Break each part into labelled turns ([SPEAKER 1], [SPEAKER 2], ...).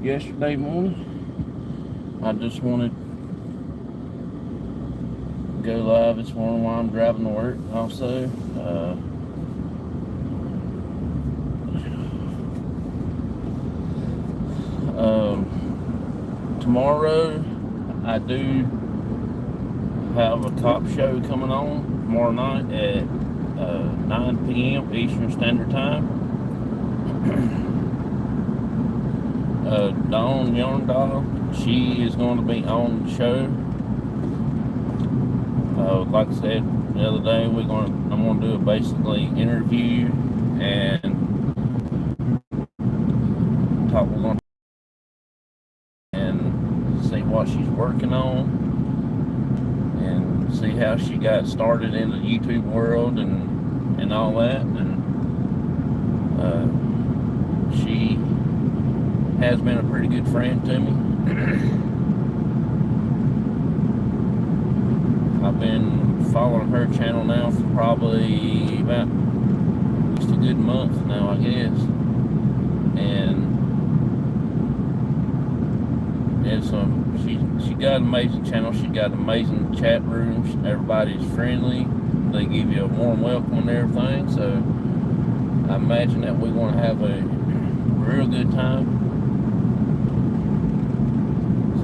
[SPEAKER 1] yesterday morning. I just wanted to go live this morning while I'm driving to work. Also, tomorrow I do have a cop show coming on tomorrow night at 9 p.m. Eastern Standard Time. Dawn Yarndahl, she is going to be on the show. Like I said the other day, I'm going to do a basically interview and talk and see what she's working on and see how she got started in the YouTube world and all that. And she has been a pretty good friend to me. I've been following her channel now for probably about just a good month now, I guess. And she got an amazing channel. She got amazing chat rooms. Everybody's friendly. They give you a warm welcome and everything. So I imagine that we're going to have a real good time.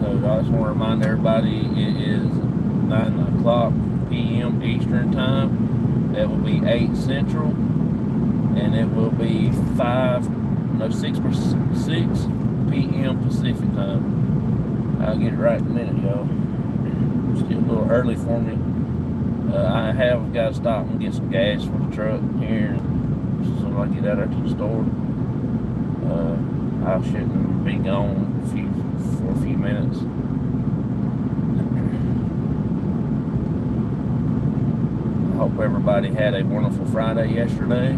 [SPEAKER 1] So I just want to remind everybody it is 9 o'clock p.m. Eastern Time. That will be 8 Central. And it will be 6 p.m. Pacific Time. I'll get it right in a minute, y'all. Still a little early for me. I have got to stop and get some gas for the truck here so I get out there to the store. I shouldn't be gone for a few minutes. I hope everybody had a wonderful Friday yesterday.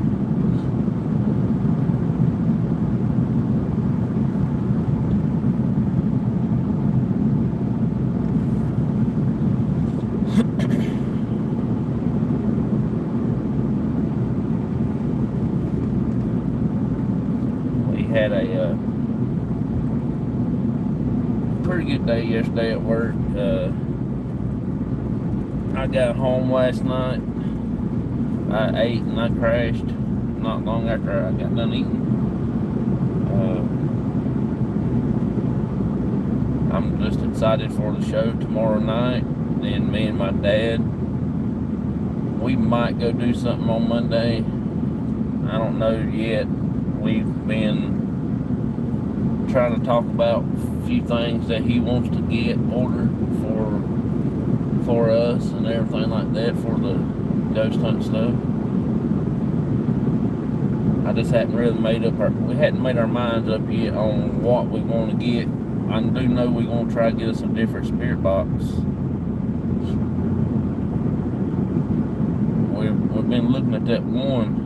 [SPEAKER 1] Had a pretty good day yesterday at work. I got home last night. I ate and I crashed not long after I got done eating. I'm just excited for the show tomorrow night. Then me and my dad, we might go do something on Monday. I don't know yet. We've been trying to talk about a few things that he wants to get ordered for us and everything like that for the ghost hunt stuff. I just hadn't really we hadn't made our minds up yet on what we want to get. I do know we're going to try to get us a different spirit box. We've been looking at that one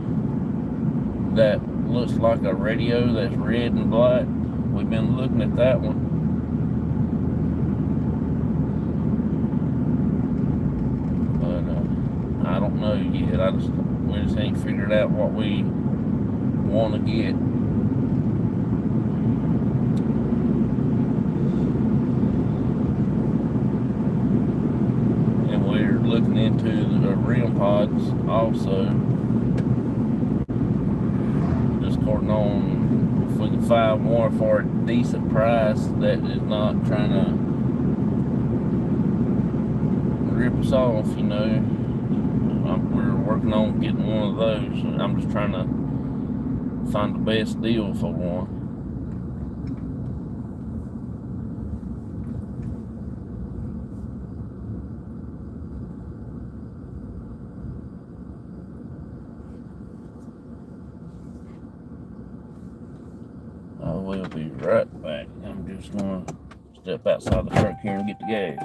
[SPEAKER 1] that looks like a radio that's red and black. We've been looking at that one. But I don't know yet. We just ain't figured out what we want to get. And we're looking into the REM pods also. Just according on if we can find one for a decent price that is not trying to rip us off, you know. We're working on getting one of those. I'm just trying to find the best deal for one. I will be right back. I'm just going to step outside the truck here and get the gas.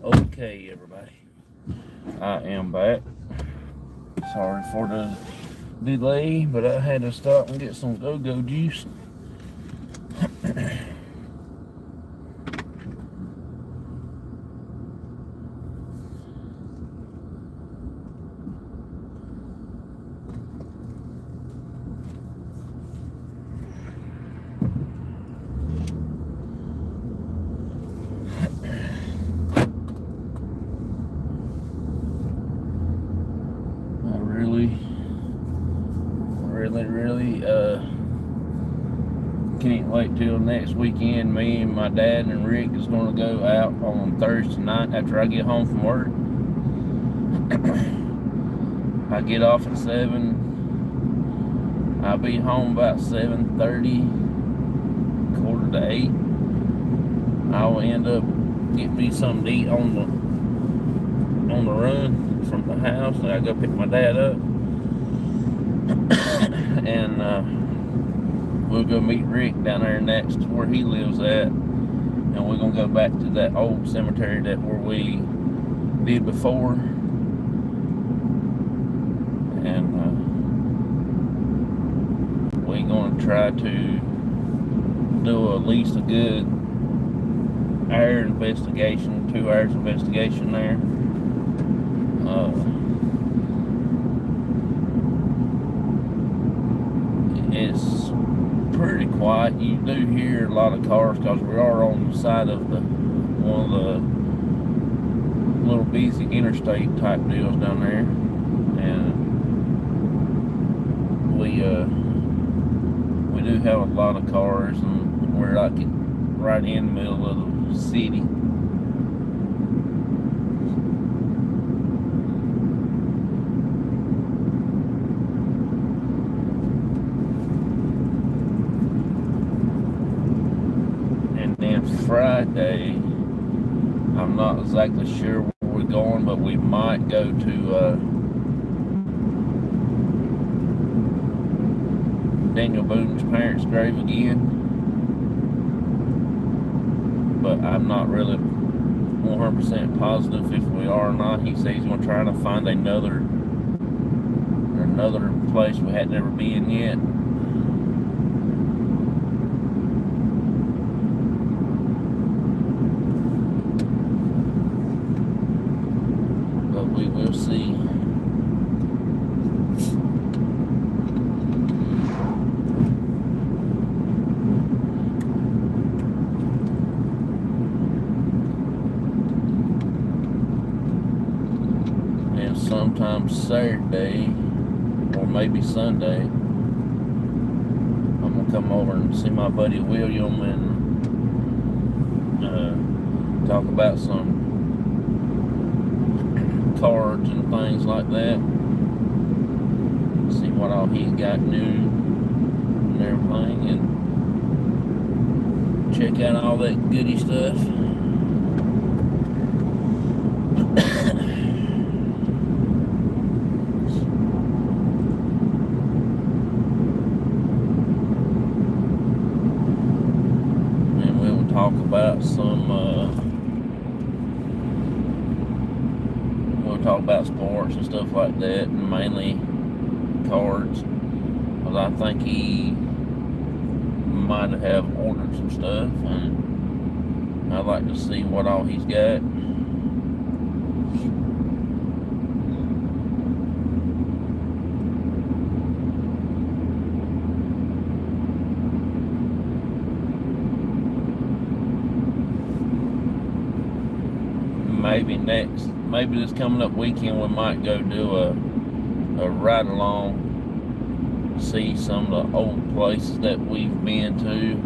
[SPEAKER 1] Okay, everybody, I am back. Sorry for the delay, but I had to stop and get some go-go juice. really can't wait till next weekend. Me and my dad and Rick is going to go out on Thursday night after I get home from work. I get off at 7. I'll be home about 7:30, quarter to 8. I will end up getting me something to eat on the run from the house. I go pick my dad up, and we'll go meet Rick down there next to where he lives at, and we're gonna go back to that old cemetery that where we did before, and we're gonna try to do at least a good hour investigation, 2 hours investigation there. It's pretty quiet. You do hear a lot of cars because we are on the side of one of the little busy interstate type deals down there, and we do have a lot of cars, and we're like right in the middle of the city. And then Friday, I'm not exactly sure we're going, but we might go to Daniel Boone's parents' grave again. But I'm not really 100% positive if we are or not. He says he's going to try to find another place we had never been yet. But we will see. And sometime Saturday or maybe Sunday, I'm gonna come over and see my buddy William and talk about some cards and things like that. See what all he's got new and everything, and check out all that goody stuff. Talk about some we'll talk about sports and stuff like that, and mainly cards, because I think he might have ordered some stuff, and I'd like to see what all he's got. Maybe this coming up weekend we might go do a ride along, see some of the old places that we've been to.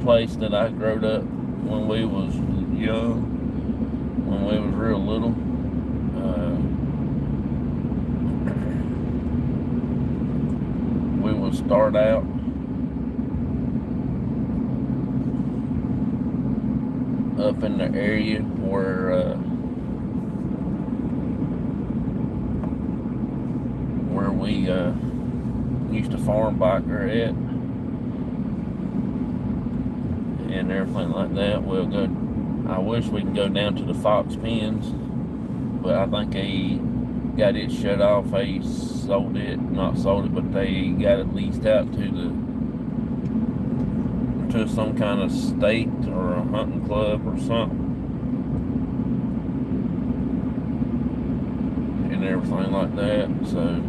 [SPEAKER 1] Place that I growed up when we was young, when we was real little. We would start out up in the area where we used to farm biker at and everything like that. We'll go. I wish we could go down to the fox pens, but I think they got it shut off. They not sold it, but they got it leased out to some kind of state or a hunting club or something, and everything like that. So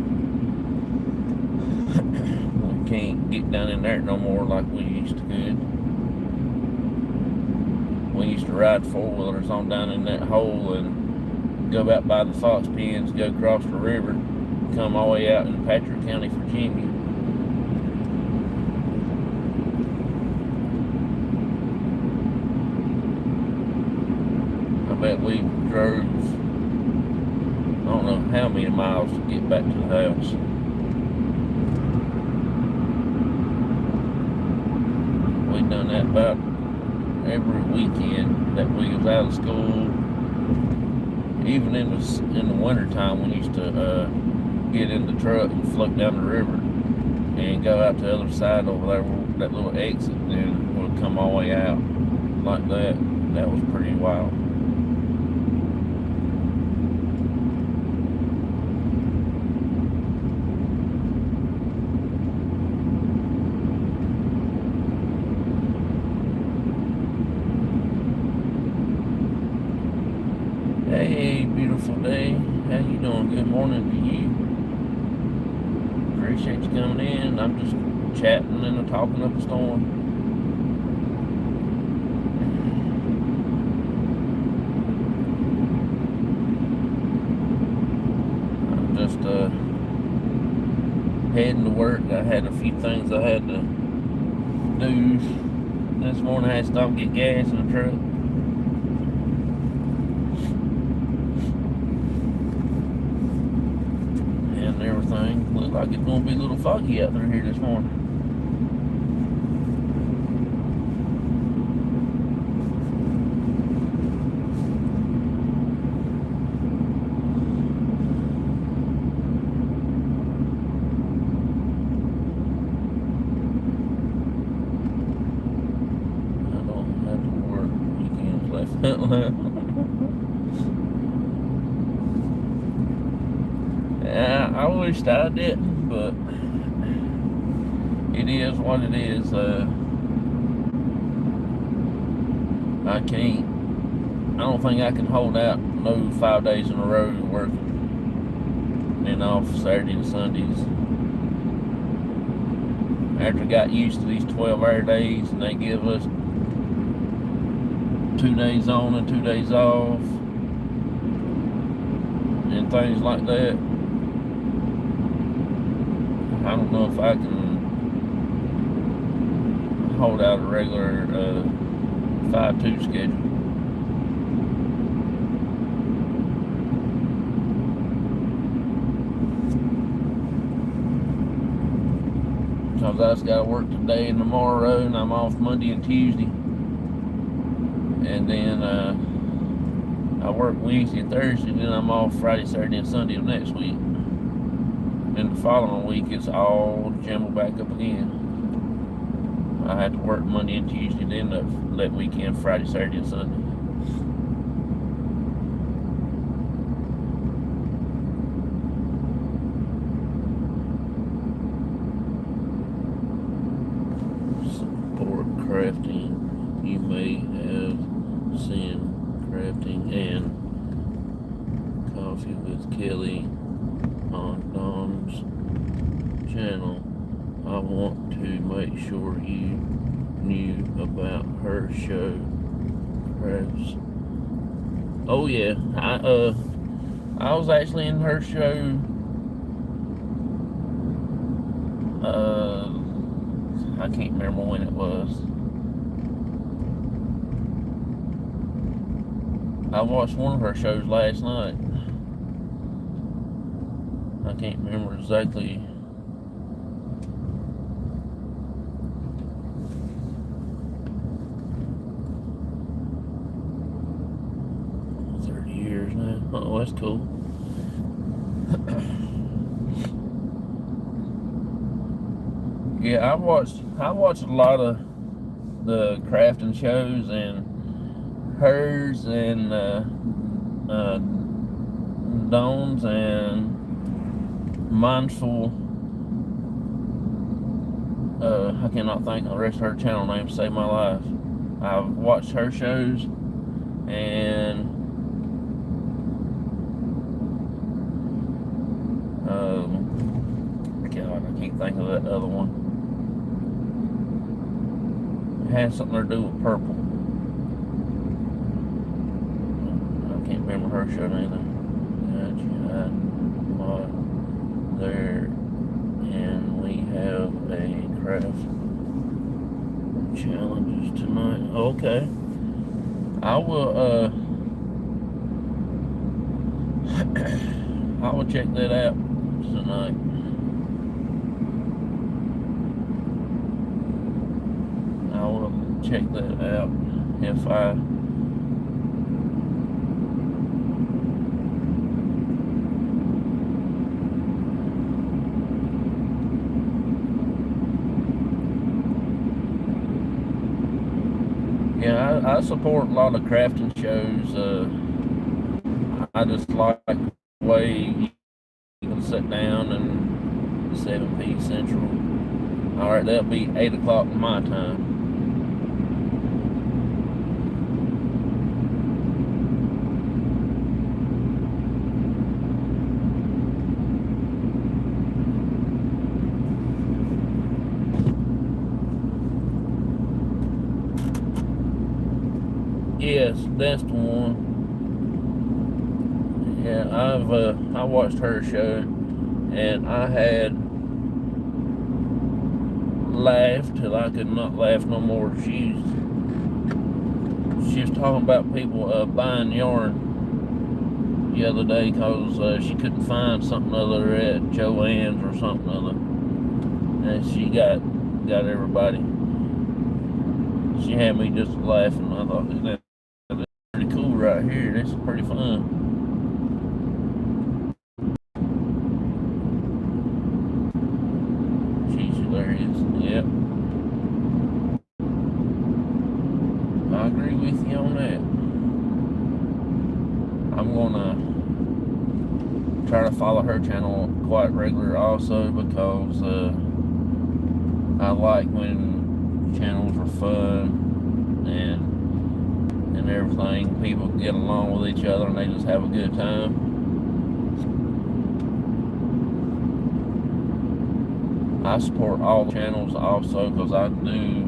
[SPEAKER 1] we can't get down in there no more like we used to could. We used to ride four-wheelers on down in that hole and go out by the fox pens, go across the river, come all the way out in Patrick County, Virginia. I bet we drove, I don't know how many miles to get back to the house. We done that about every weekend that we was out of school. Even in the winter time, we used to get in the truck and float down the river and go out to the other side over there, that little exit, and then we'll come all the way out like that. That was pretty wild. Hey, beautiful day. How you doing? Good morning to you. Appreciate you coming in. I'm just chatting and talking up a storm. I'm just heading to work. I had a few things I had to do this morning. I had to stop and get gas in the truck. Everything looks like it's going to be a little foggy out there here this morning. Yeah, I wished I didn't, but it is what it is. I can't. I don't think I can hold out no 5 days in a row working, and then off Saturday and Sundays. After I got used to these 12-hour days, and they give us 2 days on and 2 days off, and things like that, I don't know if I can hold out a regular 5-2 schedule. Because I just got to work today and tomorrow, and I'm off Monday and Tuesday. And then I work Wednesday and Thursday, and then I'm off Friday, Saturday, and Sunday of next week. And the following week, it's all jumbled back up again. I had to work Monday and Tuesday, then that weekend, Friday, Saturday, and Sunday. Support crafting. You may have seen crafting and coffee with Kelly on Dom's channel. I want to make sure you knew about her show, Crafts. Oh yeah, I was actually in her show. I can't remember when it was. I watched one of her shows last night. I can't remember exactly. Now. Oh, that's cool. Yeah, I watched a lot of the crafting shows, and hers and Dawn's and Mindful. I cannot think of the rest of her channel name to save my life. I've watched her shows, and God, I can't think of that other one. It had something to do with purple. I can't remember her show either. There, and we have a craft challenges tonight. Okay, I will. I will check that out tonight. I will check that out if I I support a lot of crafting shows. I just like the way you can sit down and 7 p Central. All right, that'll be 8 o'clock my time. Yes, that's the one. Yeah, I watched her show, and I had laughed till I could not laugh no more. She was talking about people buying yarn the other day because she couldn't find something other at Joann's or something other, and she got everybody. She had me just laughing. I thought that's pretty cool right here. This is pretty fun. She's hilarious. Yep. I agree with you on that. try to follow her channel quite regular also, because I like when channels are fun and everything. People get along with each other and they just have a good time. I support all the channels also, because I do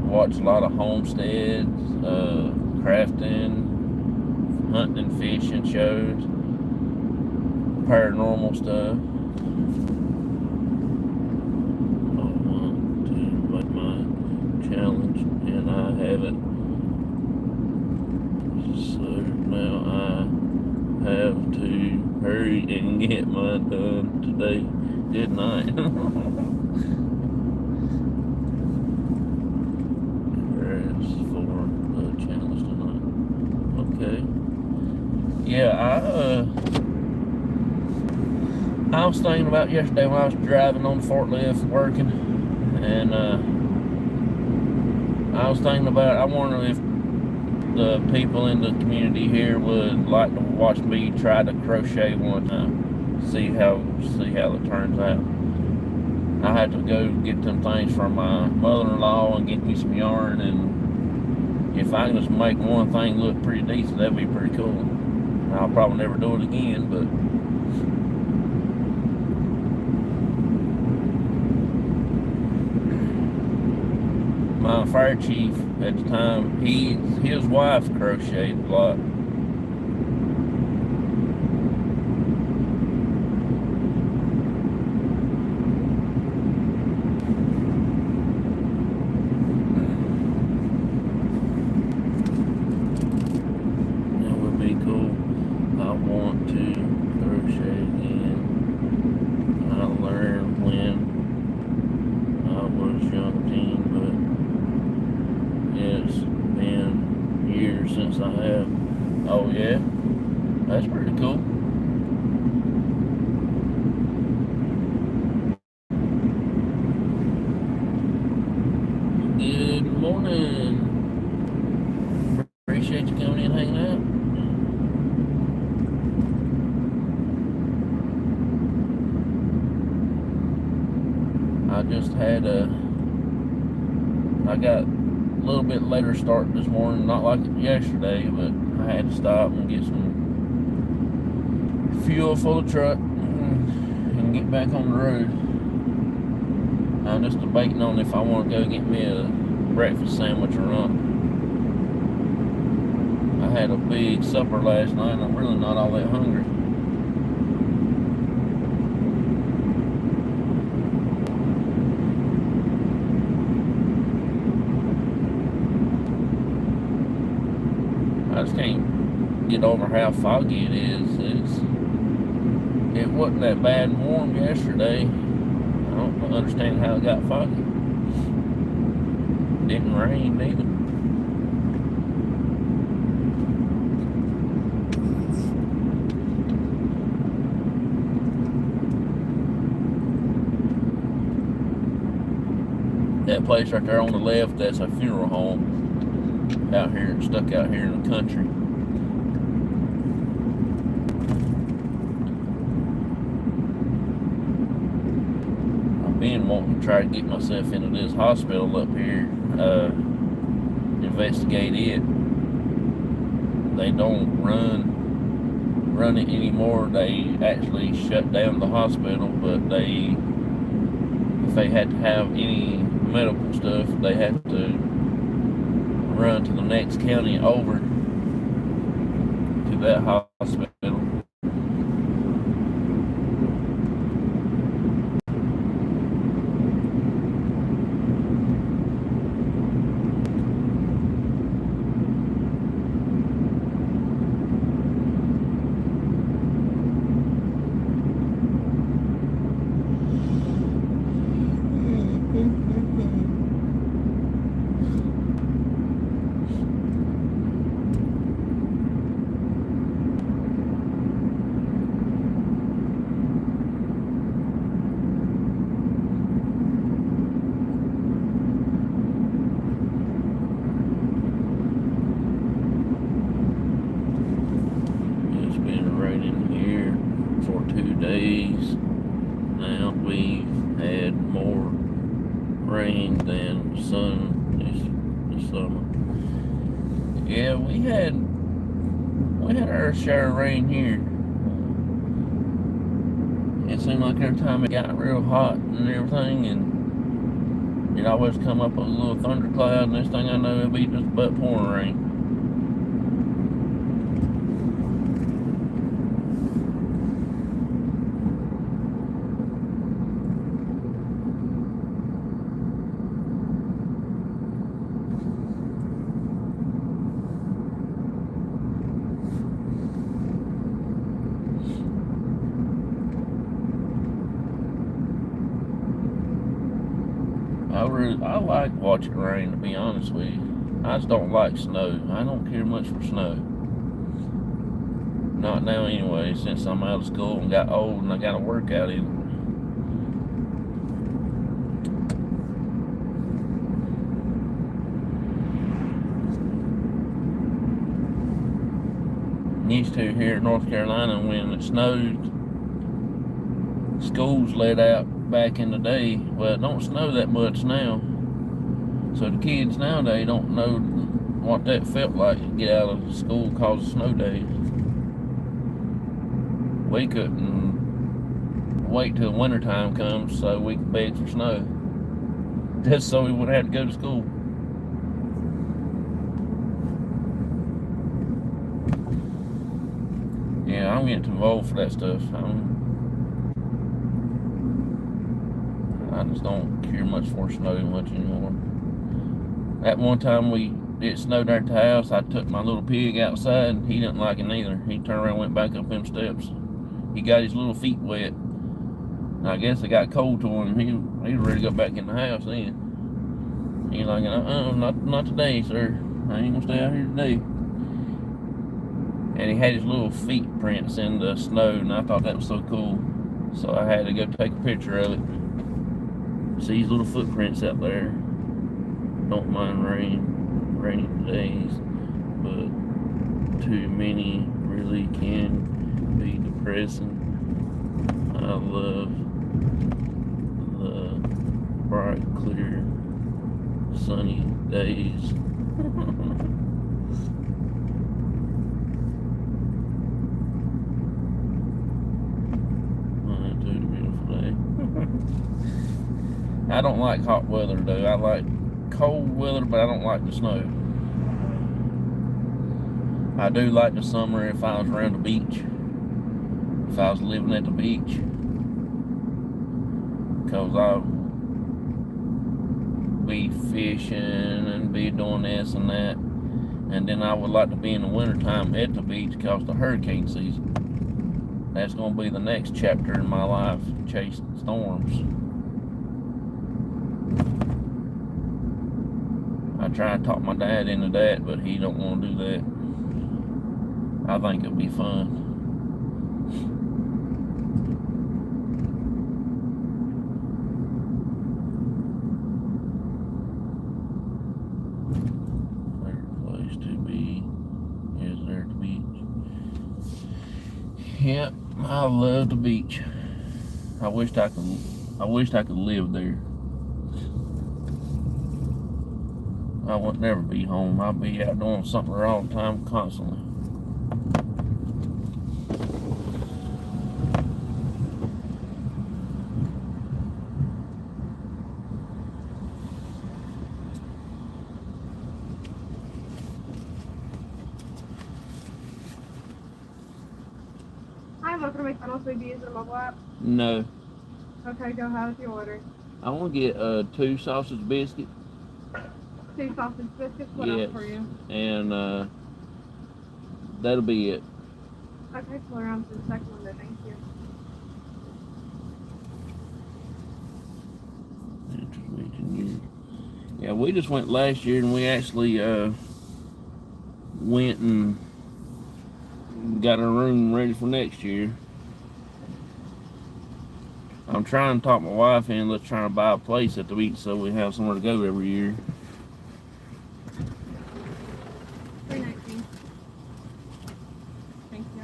[SPEAKER 1] watch a lot of homesteads, crafting, hunting and fishing shows, paranormal stuff. I want to make my challenge, and I haven't. So now I have to hurry and get mine done today. Good night. There's for the challenge tonight. Okay. Yeah, I was thinking about yesterday when I was driving on the forklift working, and I was thinking about, I wonder if the people in the community here would like to watch me try to crochet one time, see how it turns out. I had to go get some things from my mother-in-law and get me some yarn, and if I can just make one thing look pretty decent, that'd be pretty cool. I'll probably never do it again, but my fire chief at the time, his wife crocheted a lot. That would be cool. I want to crochet again. I learned when I was a young teen, but it's been years since I have. Oh yeah, that's pretty cool. Good morning. Appreciate you coming in and hanging out. I just had I got a little bit later start this morning, not like yesterday, but I had to stop and get some fuel for the truck and get back on the road. I'm just debating on if I want to go get me a breakfast sandwich or not. I had a big supper last night and I'm really not all that hungry. I just can't get over how foggy it is. It wasn't that bad and warm yesterday. I don't understand how it got foggy. Didn't rain either. That place right there on the left, that's a funeral home out here, stuck out here in the country. I've been wanting to try to get myself into this hospital up here, investigate it. They don't run it anymore. They actually shut down the hospital, but if they had to have any medical stuff, they had to run to the next county over to that hospital. for 2 days. Now we've had more rain than sun this summer. Yeah, we had our share of rain here. It seemed like every time it got real hot and everything, and it always come up with a little thundercloud, and next thing I know, it'll be just butt pouring rain. I like watching rain, to be honest with you. I just don't like snow. I don't care much for snow. Not now anyway, since I'm out of school and got old and I got to work out in it. Used to here in North Carolina, when it snowed, schools let out back in the day. Well, it don't snow that much now, so the kids nowadays don't know what that felt like to get out of school because of snow days. We couldn't wait till wintertime comes so we could beg for snow, just so we wouldn't have to go to school. Yeah, I'm getting too old for that stuff. I just don't care much for snow much anymore. At one time it snowed there at the house. I took my little pig outside and he didn't like it neither. He turned around and went back up them steps. He got his little feet wet. And I guess it got cold to him. He was ready to go back in the house then. He's like, not today, sir. I ain't gonna stay out here today. And he had his little feet prints in the snow, and I thought that was so cool. So I had to go take a picture of it. See his little footprints out there. Don't mind rainy days, but too many really can be depressing. I love the bright, clear, sunny days. I don't like hot weather though. I like cold weather, but I don't like the snow. I do like the summer if I was around the beach. If I was living at the beach. Because I'll be fishing and be doing this and that. And then I would like to be in the wintertime at the beach because the hurricane season. That's going to be the next chapter in my life, chasing storms. I try to talk my dad into that, but he don't want to do that. I think it'll be fun. Favorite place to be is there at the beach. Yep, I love the beach. I wished I could live there. I would never be home. I'd be out doing something all the time, constantly.
[SPEAKER 2] Hi, welcome to McDonald's. Will you be using a mobile app?
[SPEAKER 1] No.
[SPEAKER 2] Okay, go ahead with your order.
[SPEAKER 1] I want to get 2 sausage biscuits.
[SPEAKER 2] 2 sausage biscuits. What
[SPEAKER 1] Yes.
[SPEAKER 2] else for you?
[SPEAKER 1] And that'll be it.
[SPEAKER 2] Okay, pull around to the second window. Thank you.
[SPEAKER 1] Yeah, we just went last year, and we actually went and got our room ready for next year. I'm trying to talk my wife in. Let's try to buy a place at the beach so we have somewhere to go every year.
[SPEAKER 2] $3.19. Thank you.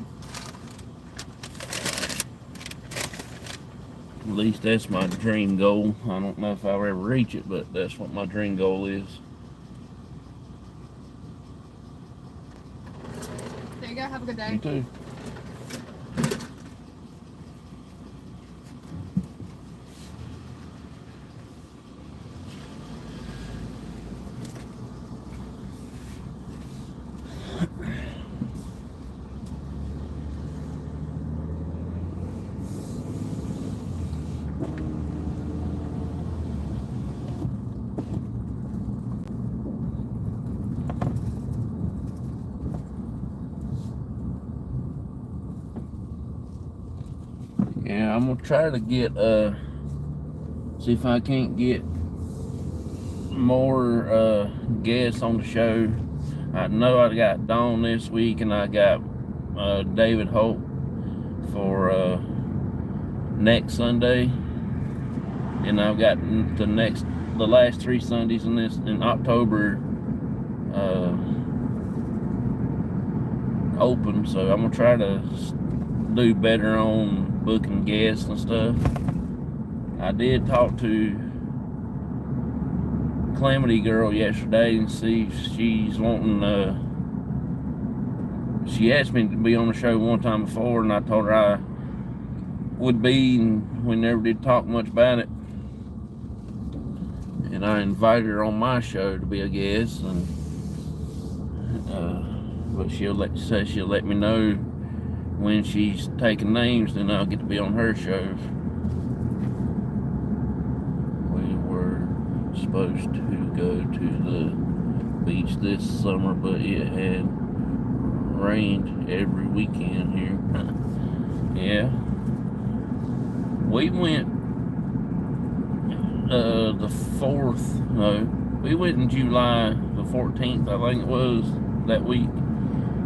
[SPEAKER 1] At least that's my dream goal. I don't know if I'll ever reach it, but that's what my dream goal is.
[SPEAKER 2] There you go. Have a good day.
[SPEAKER 1] You too. Yeah, I'm gonna try to get see if I can't get more guests on the show. I know I got Dawn this week, and I got David Hope for next Sunday, and I've got the last 3 Sundays in October open. So I'm gonna try to do better on booking guests and stuff. I did talk to Calamity Girl yesterday and see if she's wanting she asked me to be on the show one time before, and I told her I would be, and we never did talk much about it. And I invited her on my show to be a guest, and but she'll let me know when she's taking names, then I'll get to be on her show. We were supposed to go to the beach this summer, but it had rained every weekend here. Yeah. We went we went in July the 14th, I think it was, that week,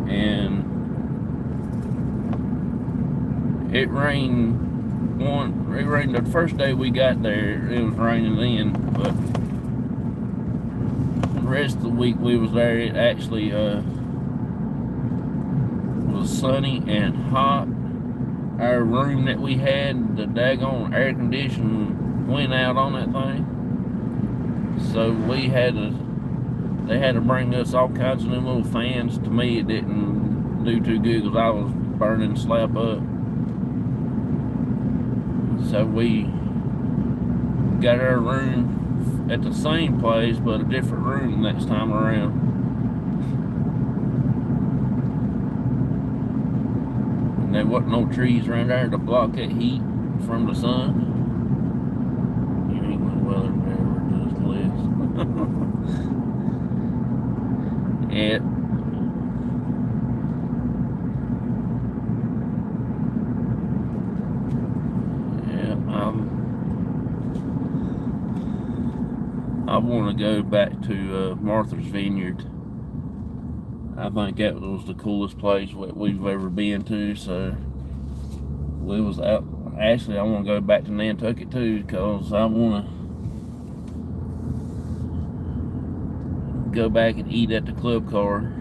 [SPEAKER 1] and it rained the first day we got there. It was raining then, but the rest of the week we was there, it actually was sunny and hot. Our room that we had, the daggone air conditioning went out on that thing, so they had to bring us all kinds of them little fans. To me, it didn't do too good because I was burning slap up. So we got our room at the same place, but a different room next time around. And there wasn't no trees around there to block that heat from the sun. New England weather never does less. Yeah. I want to go back to Martha's Vineyard. I think that was the coolest place we've ever been to. So we was out. Actually, I want to go back to Nantucket too, because I want to go back and eat at the club car.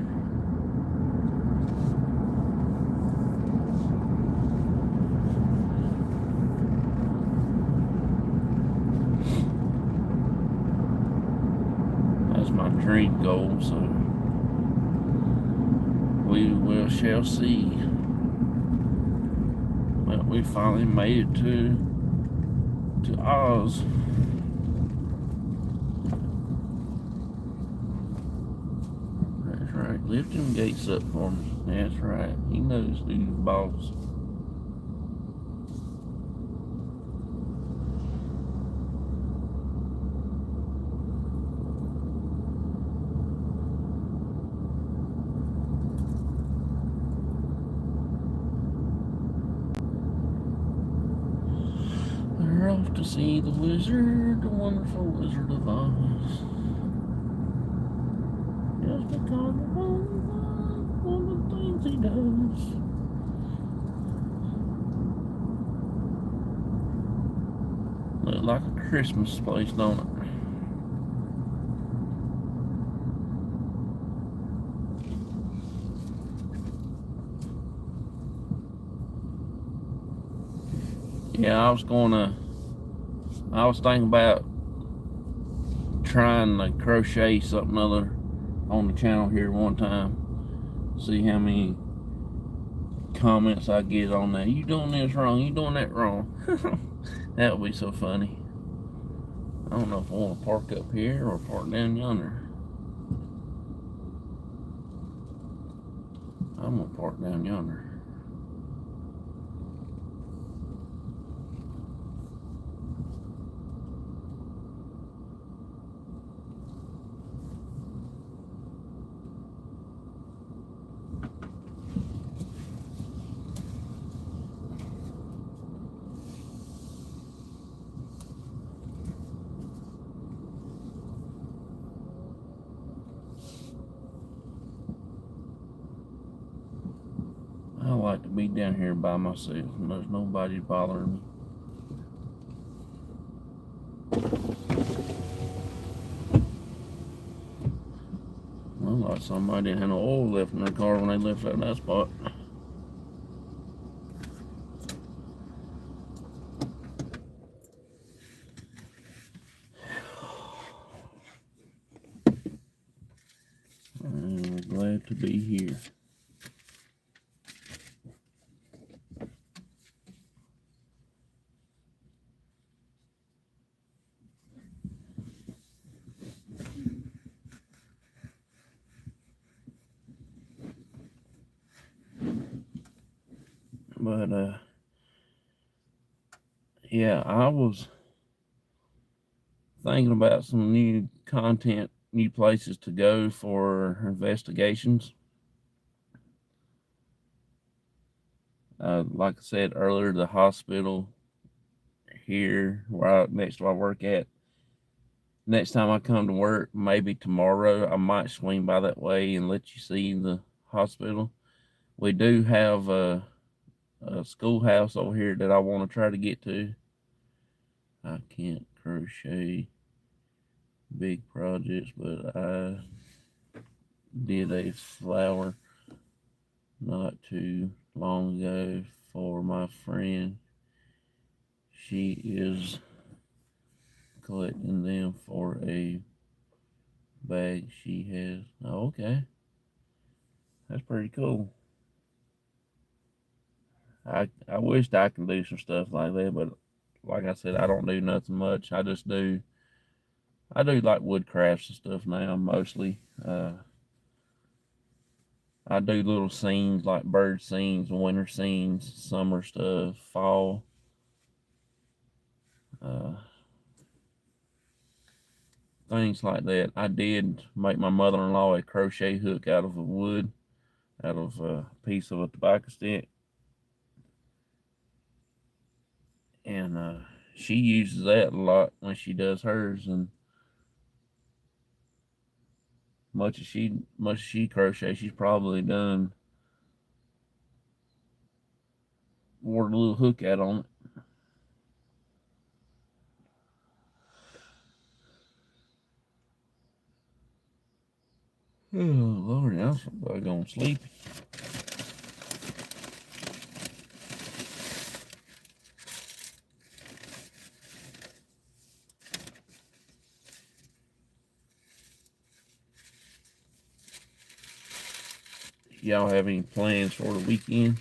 [SPEAKER 1] My dream goal, so we shall see. But we finally made it to Oz. That's right. Lift them gates up for me. That's right. He knows who's the boss. Off to see the wizard, the wonderful Wizard of Oz. Just because of all the things he does. Look like a Christmas place, don't it? Yeah, I was gonna I was thinking about trying to crochet something other on the channel here one time. See how many comments I get on that. You doing this wrong, you doing that wrong. That would be so funny. I don't know if I want to park up here or park down yonder. I'm gonna park down yonder. I like to be down here by myself and there's nobody bothering me. Well, like somebody didn't have no oil left in their car when they left out of that spot. I'm glad to be here. But yeah, I was thinking about some new content, new places to go for investigations. Like I said earlier, the hospital here next to where I work at. Next time I come to work, maybe tomorrow, I might swing by that way and let you see the hospital. We do have a schoolhouse over here that I want to try to get to. I can't crochet big projects, but I did a flower not too long ago for my friend. She is collecting them for a bag she has. Oh, okay. That's pretty cool. I wished I could do some stuff like that, but like I said, I don't do nothing much. I do like wood crafts and stuff now mostly. I do little scenes like bird scenes, winter scenes, summer stuff, fall. Uh, Things like that. I did make my mother-in-law a crochet hook out of wood, out of a piece of a tobacco stick. And she uses that a lot when she does hers, and much as she crochets, she's probably done wore a little hook out on it. Oh Lord, I'm probably gonna sleep. Y'all have any plans for the weekend?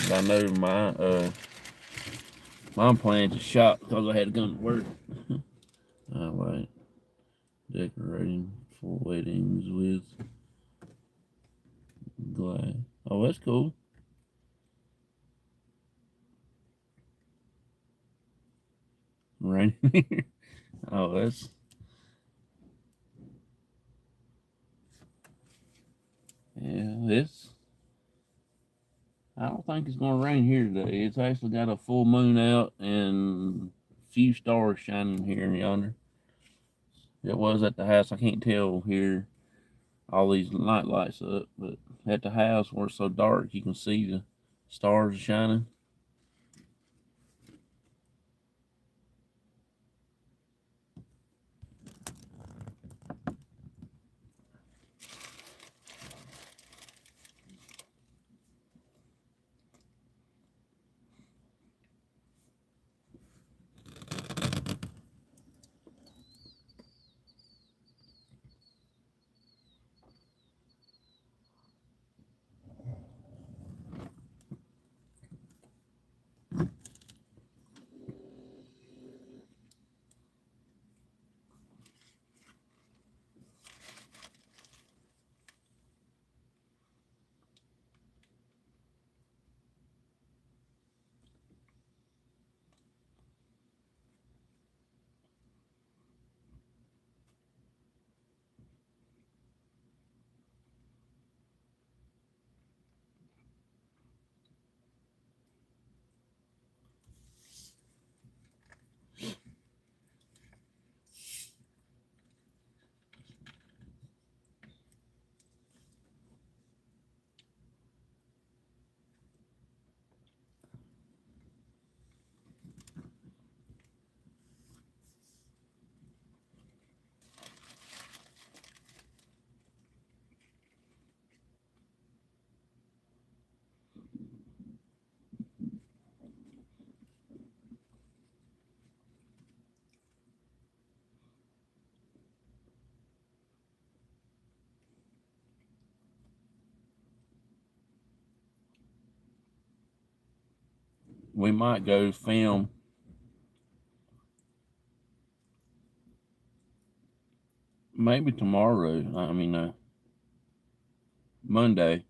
[SPEAKER 1] I know my plans to shop because I had to come to work. I like decorating for weddings with glass. Oh, that's cool. Right here. Oh, that's this. I don't think it's gonna rain here today. It's actually got a full moon out and a few stars shining here and yonder. It was at the house. I can't tell here. All these night lights up, but at the house where it's so dark, you can see the stars shining. we might go film maybe tomorrow. I mean, Monday.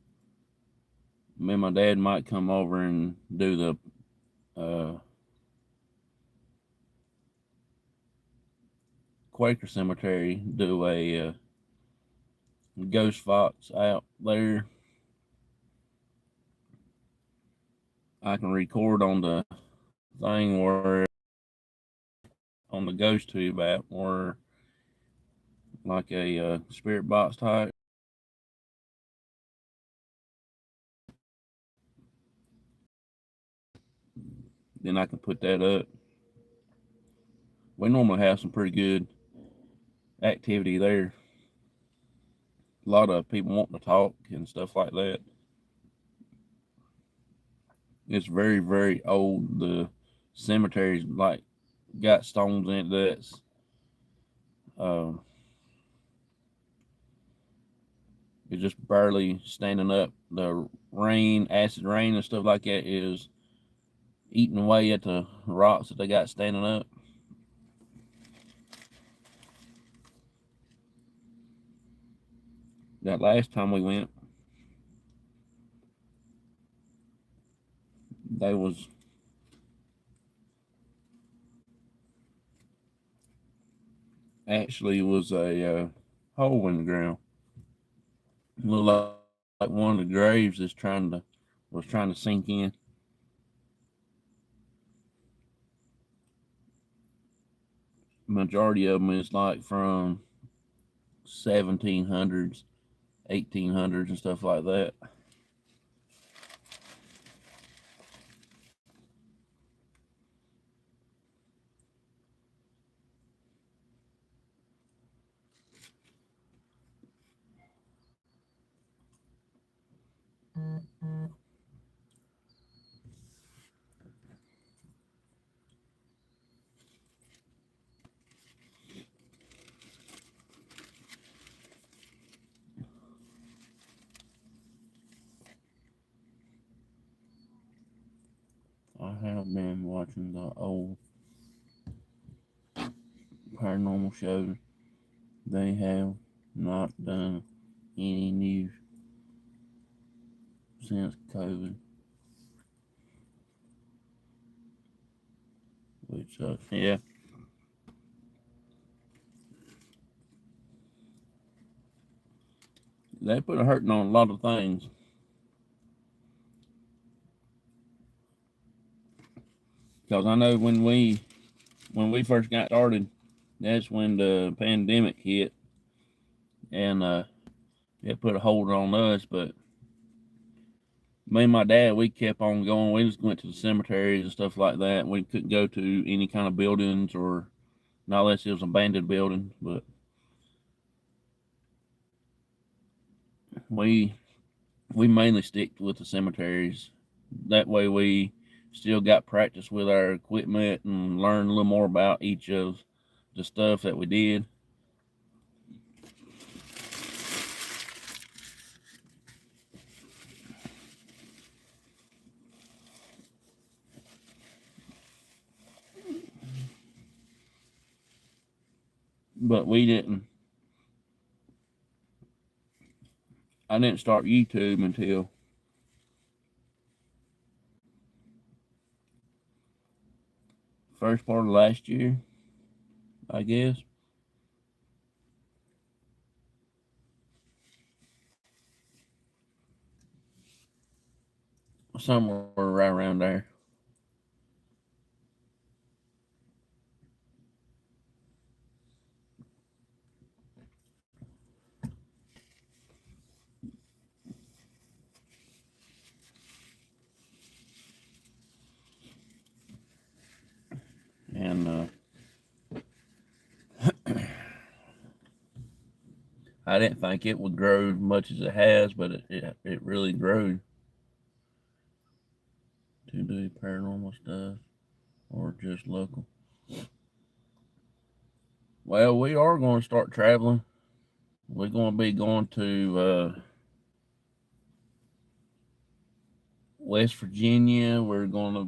[SPEAKER 1] Me and my dad might come over and do the Quaker Cemetery, do a ghost fox out there. I can record on the thing where on the ghost tube app, or like a spirit box type. Then I can put that up. We normally have some pretty good activity there. A lot of people wanting to talk and stuff like that. It's very, very old. The cemetery's like got stones in it that's uh, it's just barely standing up. The rain, acid rain, and stuff like that is eating away at the rocks that they got standing up. That last time we went, there was actually was a hole in the ground. It looked like one of the graves is trying to sink in. Majority of them is like from 1700s, 1800s, and stuff like that. I have been watching the old paranormal shows. They have not done any news since COVID, which yeah, they put a hurting on a lot of things. Because I know when we first got started, that's when the pandemic hit, and it put a hold on us. But me and my dad, we kept on going. We just went to the cemeteries and stuff like that. We couldn't go to any kind of buildings, or not unless it was abandoned buildings. But we we mainly stick with the cemeteries. That way, we still got practice with our equipment and learn a little more about each of the stuff that we did. But we didn't. I didn't start YouTube until first part of last year, I guess. Somewhere right around there. And I didn't think it would grow as much as it has, but it really grew to do paranormal stuff or just local. Well, we are going to start traveling. We're going to be going to West Virginia. We're going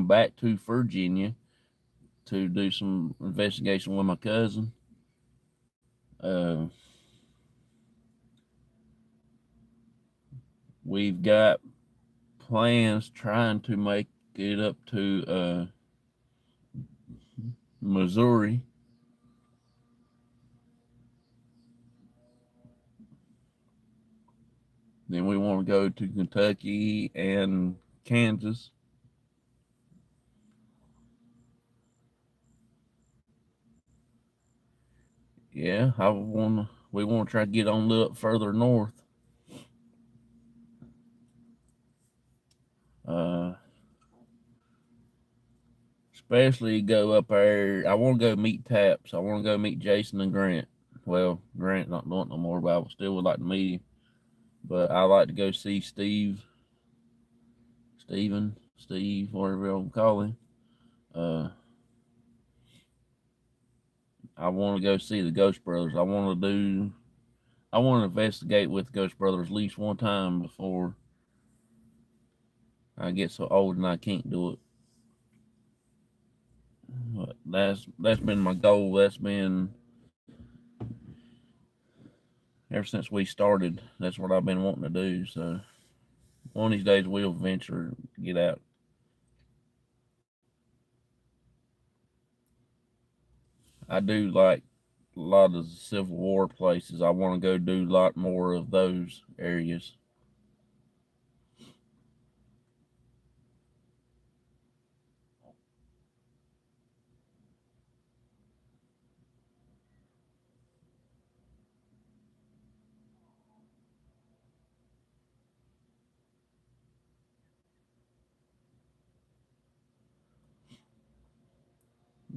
[SPEAKER 1] back to Virginia to do some investigation with my cousin. Uh, we've got plans trying to make it up to Missouri. Then we want to go to Kentucky and Kansas. Yeah, I want to. We want to try to get on a little further north. Uh, Especially go up there. I want to go meet Taps. I want to go meet Jason and Grant. Well, Grant's not doing it no more, but I still would like to meet him. But I like to go see Steve, whatever you want to call him. Uh, I want to go see the Ghost Brothers. I want to investigate with the Ghost Brothers at least one time before I get so old and I can't do it. But that's been my goal. That's been ever since we started. That's what I've been wanting to do. So one of these days we'll venture get out. I do like a lot of the Civil War places. I want to go do a lot more of those areas.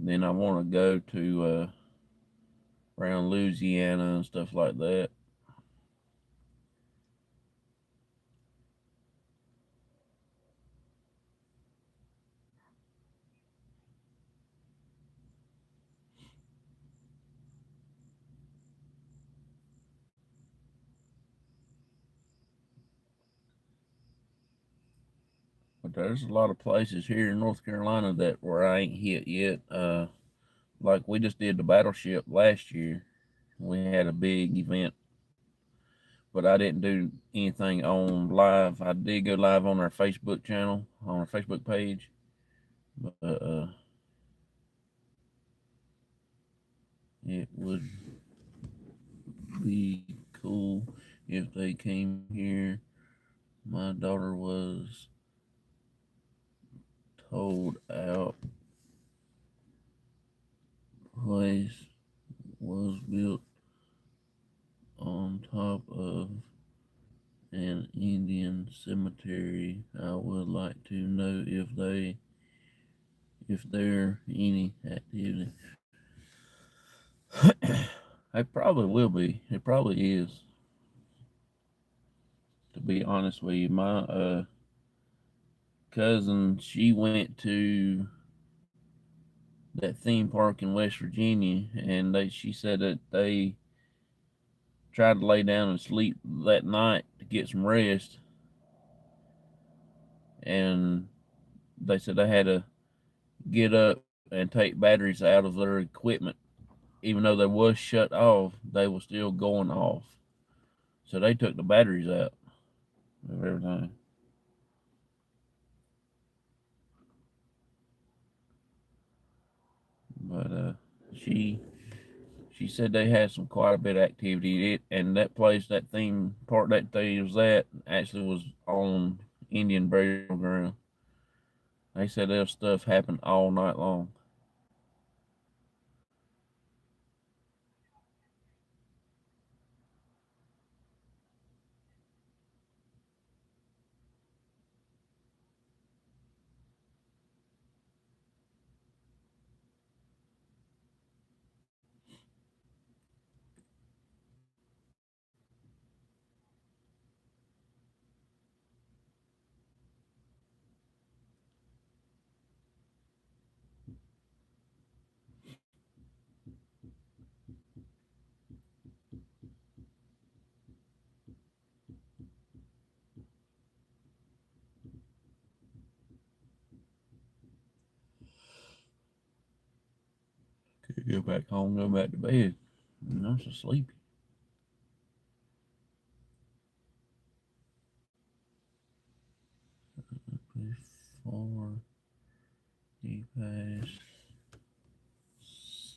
[SPEAKER 1] Then I want to go to around Louisiana and stuff like that. But there's a lot of places here in North Carolina that where I ain't hit yet. Like we just did the battleship last year. We had a big event, but I didn't do anything on live. I did go live on our Facebook channel, on our Facebook page, but it would be cool if they came here. My daughter was told out. Place was built on top of an Indian cemetery. I would like to know if there any activity. It probably will be. It probably is. To be honest with you, my cousin, she went to that theme park in West Virginia, and she said that they tried to lay down and sleep that night to get some rest, and they said they had to get up and take batteries out of their equipment. Even though they was shut off, they were still going off. So they took the batteries out of everything. But she she said they had some quite a bit of activity. And that place, that theme park, that they was at actually was on Indian burial ground. They said there was stuff happened all night long. Go back home, go back to bed. And I'm so sleepy. Before he passed,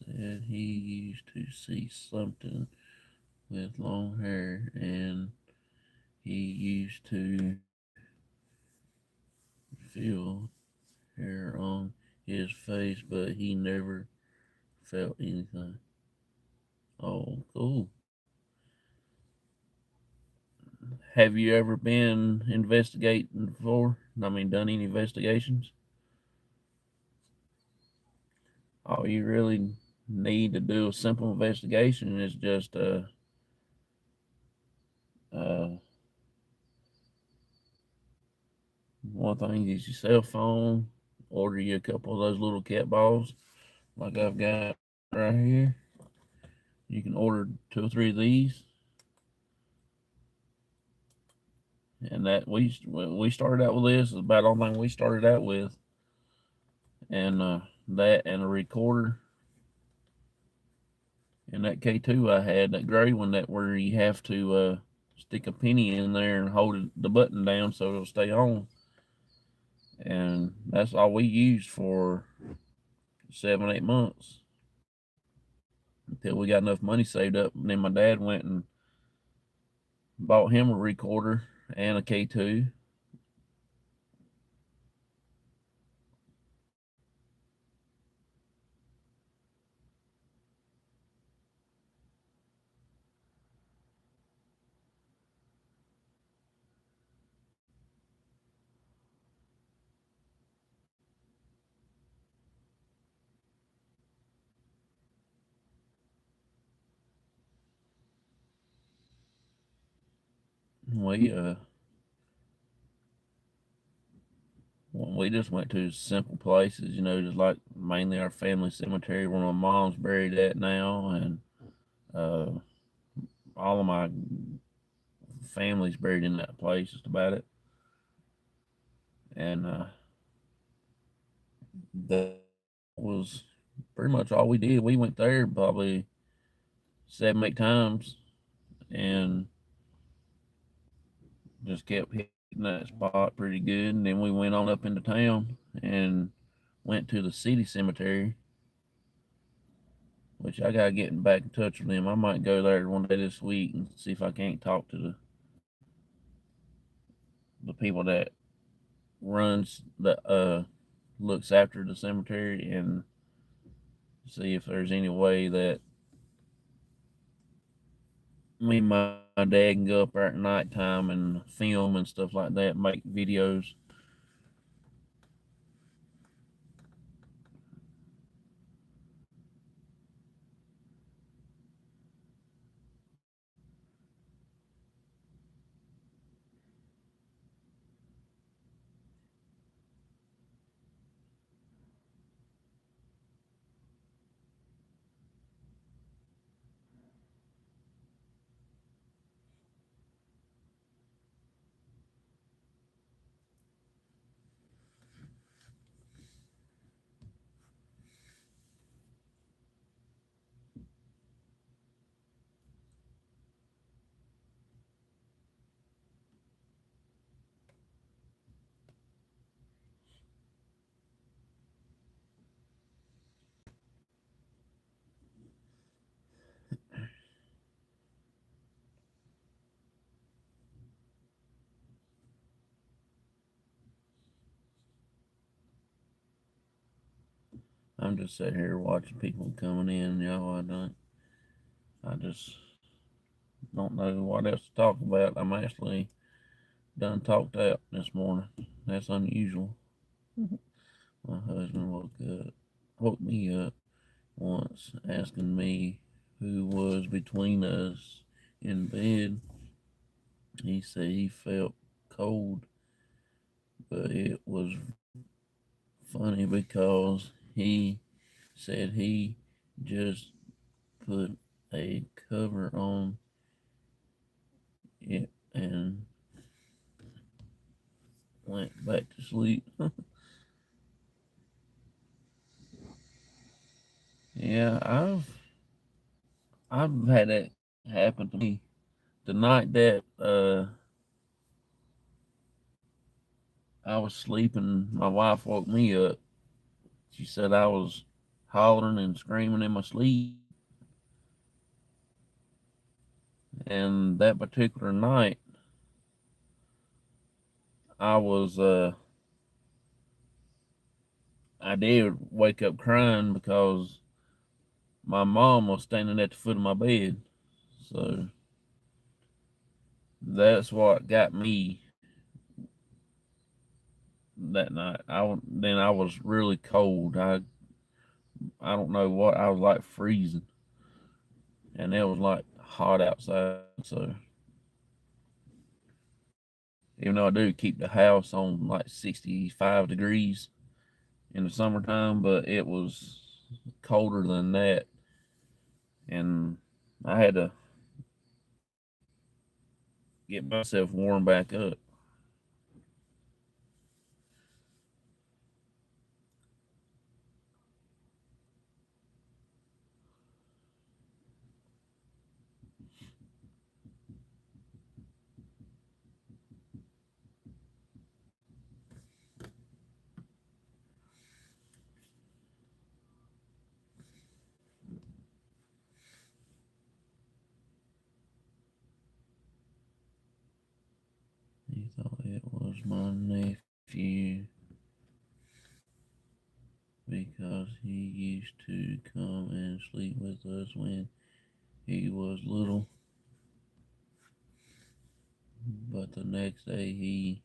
[SPEAKER 1] said he used to see something with long hair, and he used to feel hair on his face, but he never felt anything. Oh, cool. Have you ever been investigating before? I mean, done any investigations? All you really need to do a simple investigation is just uh, one thing is your cell phone. Order you a couple of those little cat balls, like I've got right here. You can order 2 or 3 of these, and that we started out with this is about the only thing we started out with, and that and a recorder. And that K2 I had, that gray one, that where you have to stick a penny in there and hold the button down so it'll stay on. And that's all we used for 7, 8 months until we got enough money saved up. And then my dad went and bought him a recorder and a K2. We we just went to simple places, just like mainly our family cemetery where my mom's buried at now, and uh, all of my family's buried in that place. Just about it, and that was pretty much all we did. We went there probably 7, 8 times, and just kept hitting that spot pretty good. And then we went on up into town and went to the city cemetery, which I gotta get back in touch with them. I might go there one day this week and see if I can't talk to the people that runs the looks after the cemetery, and see if there's any way that me and my dad can go up there at nighttime and film and stuff like that, make videos. I'm just sitting here watching people coming in, I just don't know what else to talk about. I'm actually done talked out this morning. That's unusual. My husband woke me up once, asking me who was between us in bed. He said he felt cold, but it was funny because he said he just put a cover on it and went back to sleep. Yeah, I've had that happen to me. The night that I was sleeping, my wife woke me up. She said I was hollering and screaming in my sleep. And that particular night, I was I did wake up crying because my mom was standing at the foot of my bed. So that's what got me that night. Then I was really cold. I don't know what, I was like freezing, and it was like hot outside. So even though I do keep the house on like 65 degrees in the summertime, but it was colder than that, and I had to get myself warmed back up. He thought it was my nephew because he used to come and sleep with us when he was little. But the next day he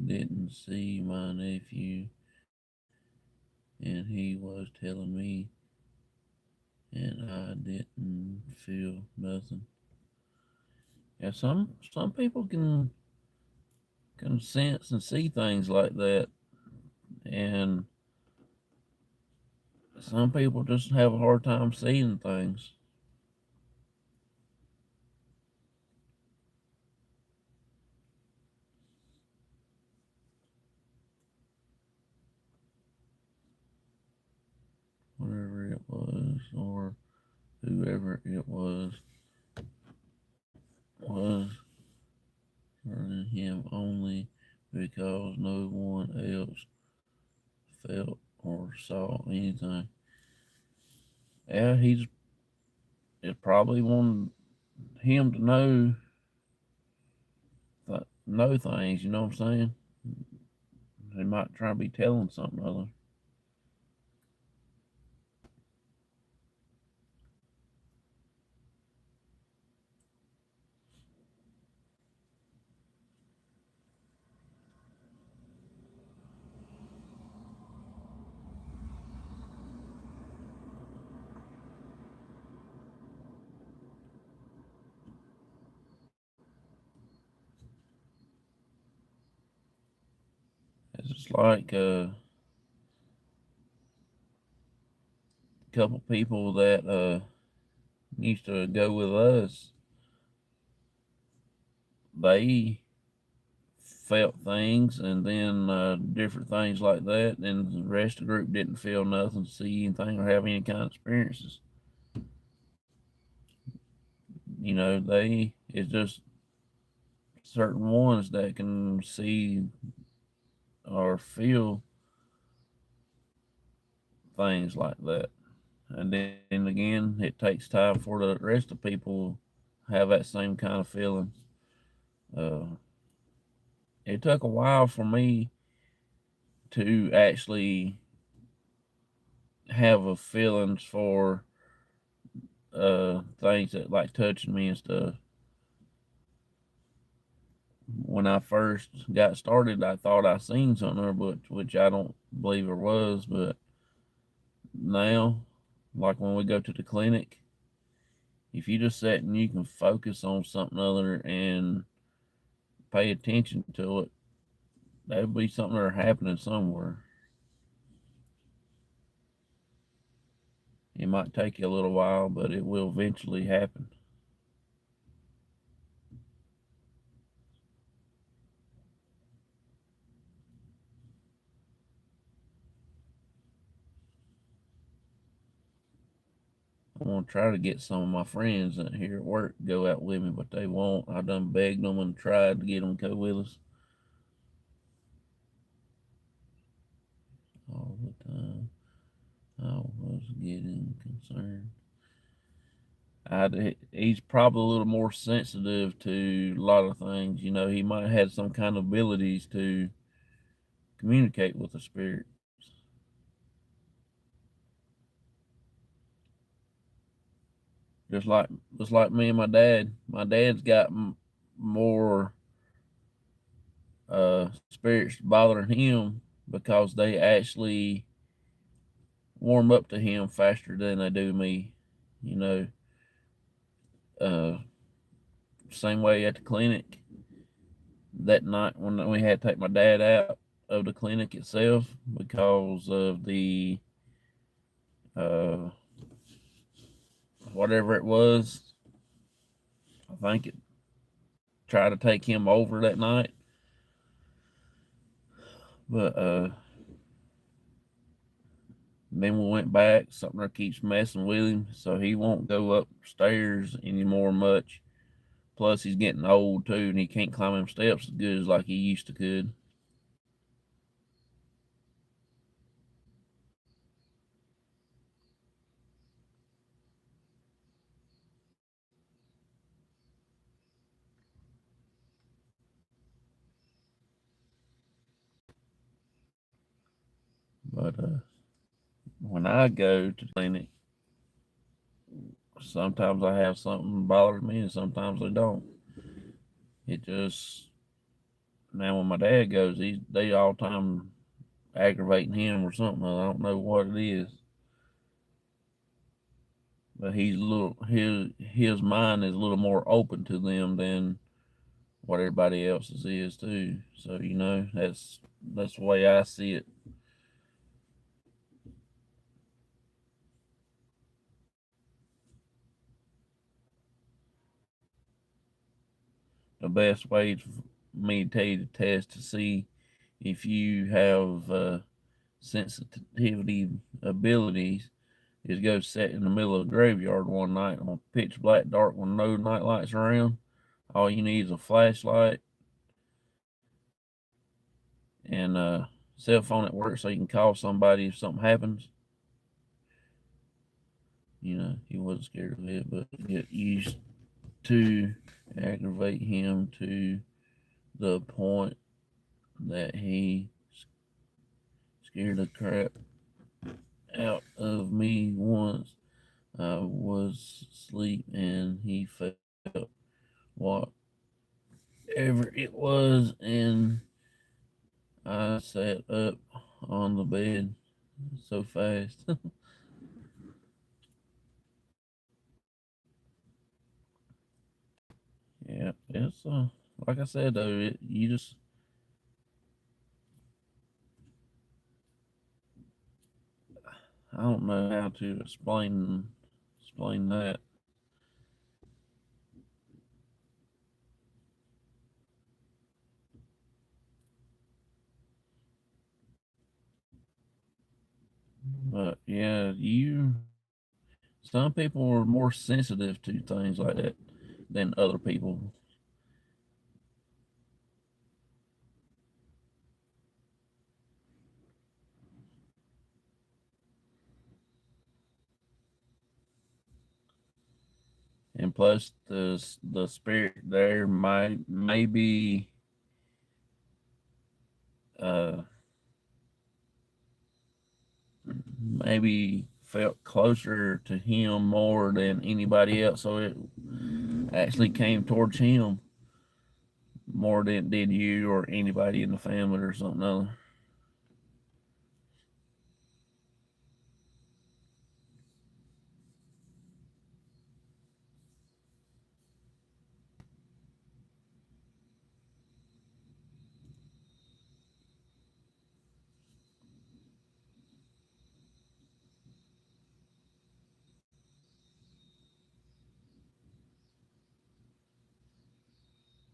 [SPEAKER 1] didn't see my nephew, and he was telling me, and I didn't feel nothing. Yeah, some people can sense and see things like that, and some people just have a hard time seeing things. Whatever it was, or whoever it was hurting him only because no one else felt or saw anything. Yeah, he's it probably wanted him to know things. You know what I'm saying? He might try to be telling something other. It's just like a couple people that used to go with us. They felt things, and then different things like that, and the rest of the group didn't feel nothing, see anything, or have any kind of experiences. You know, they it's just certain ones that can see or feel things like that. And then again, it takes time for the rest of people have that same kind of feeling. Uh, it took a while for me to actually have a feelings for things that like touching me and stuff. When I first got started, I thought I seen something, but which I don't believe it was. But now, like when we go to the clinic, if you just sit and you can focus on something other and pay attention to it, there'll be something that are happening somewhere. It might take you a little while, but it will eventually happen. I want to try to get some of my friends out here at work to go out with me, but they won't. I done begged them and tried to get them to go with us all the time. I was getting concerned. He's probably a little more sensitive to a lot of things. You know, he might have had some kind of abilities to communicate with the spirits. Just like just like me and my dad. My dad's got more spirits bothering him because they actually warm up to him faster than they do me. You know, uh, same way at the clinic that night when we had to take my dad out of the clinic itself because of the uh, whatever it was. I think it tried to take him over that night, but then we went back. Something that keeps messing with him, so he won't go upstairs anymore much. Plus, he's getting old too, and he can't climb them steps as good as like he used to could. But when I go to the clinic, sometimes I have something bother me, and sometimes I don't. It just now when my dad goes, they all the time aggravating him or something. I don't know what it is, but he's a little his mind is a little more open to them than what everybody else's is too. So you know that's the way I see it. The best way for me to tell you to test to see if you have sensitivity abilities is go sit in the middle of the graveyard one night on pitch black dark with no night lights around. All you need is a flashlight and a cell phone at work so you can call somebody if something happens. You know, he wasn't scared of it, but get used to aggravate him to the point that he scared the crap out of me once. I was asleep and he felt whatever it was, and I sat up on the bed so fast. Yeah, it's like I said though, you just I don't know how to explain that. But yeah, you some people are more sensitive to things like that than other people. And plus the spirit there might maybe uh maybe felt closer to him more than anybody else, so it actually came towards him more than it did you or anybody in the family or something other.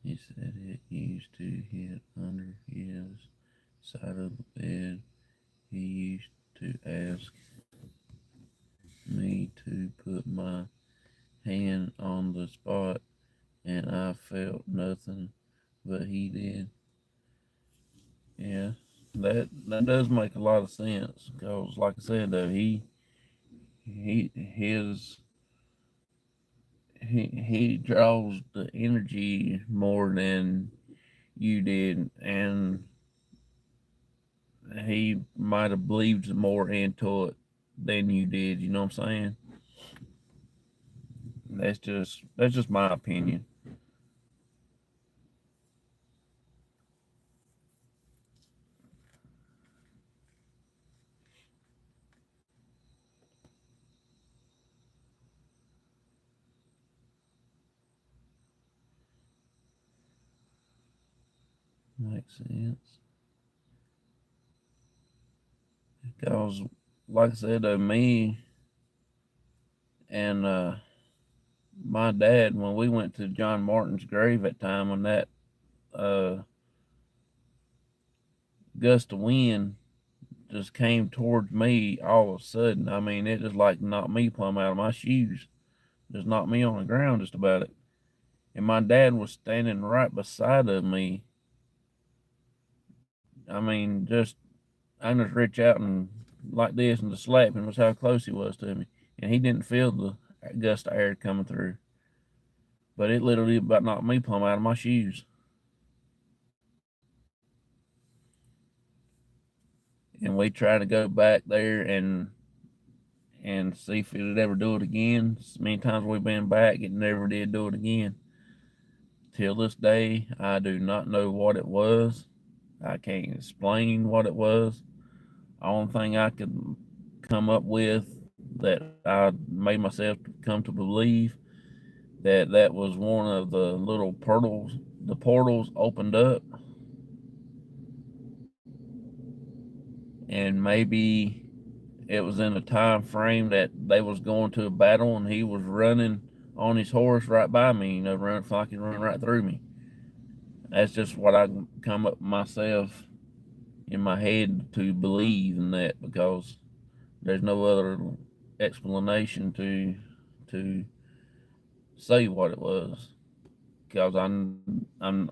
[SPEAKER 1] He said it used to hit under his side of the bed. He used to ask me to put my my hand on the spot, and I felt nothing, but he did. Yeah, that does make a lot of sense because, like I said, though he his he draws the energy more than you did, and he might have believed more into it than you did. You know what I'm saying? That's just my opinion. Makes sense. Because, like I said, me and my dad, when we went to John Martin's grave at time, when that uh, gust of wind just came towards me all of a sudden. I mean, it just like knocked me plumb out of my shoes. Just knocked me on the ground just about it. And my dad was standing right beside of me. I mean, I just reach out and like this and just slap him was how close he was to me. And he didn't feel the gust of air coming through. But it literally about knocked me plumb out of my shoes. And we tried to go back there and see if it would ever do it again. As many times we've been back, it never did do it again. Till this day, I do not know what it was. I can't explain what it was. The only thing I could come up with that I made myself come to believe that was one of the little portals. The portals opened up, and maybe it was in a time frame that they was going to a battle, and he was running on his horse right by me. Running like he run right through me. That's just what I come up myself in my head to believe in that because there's no other explanation to say what it was because I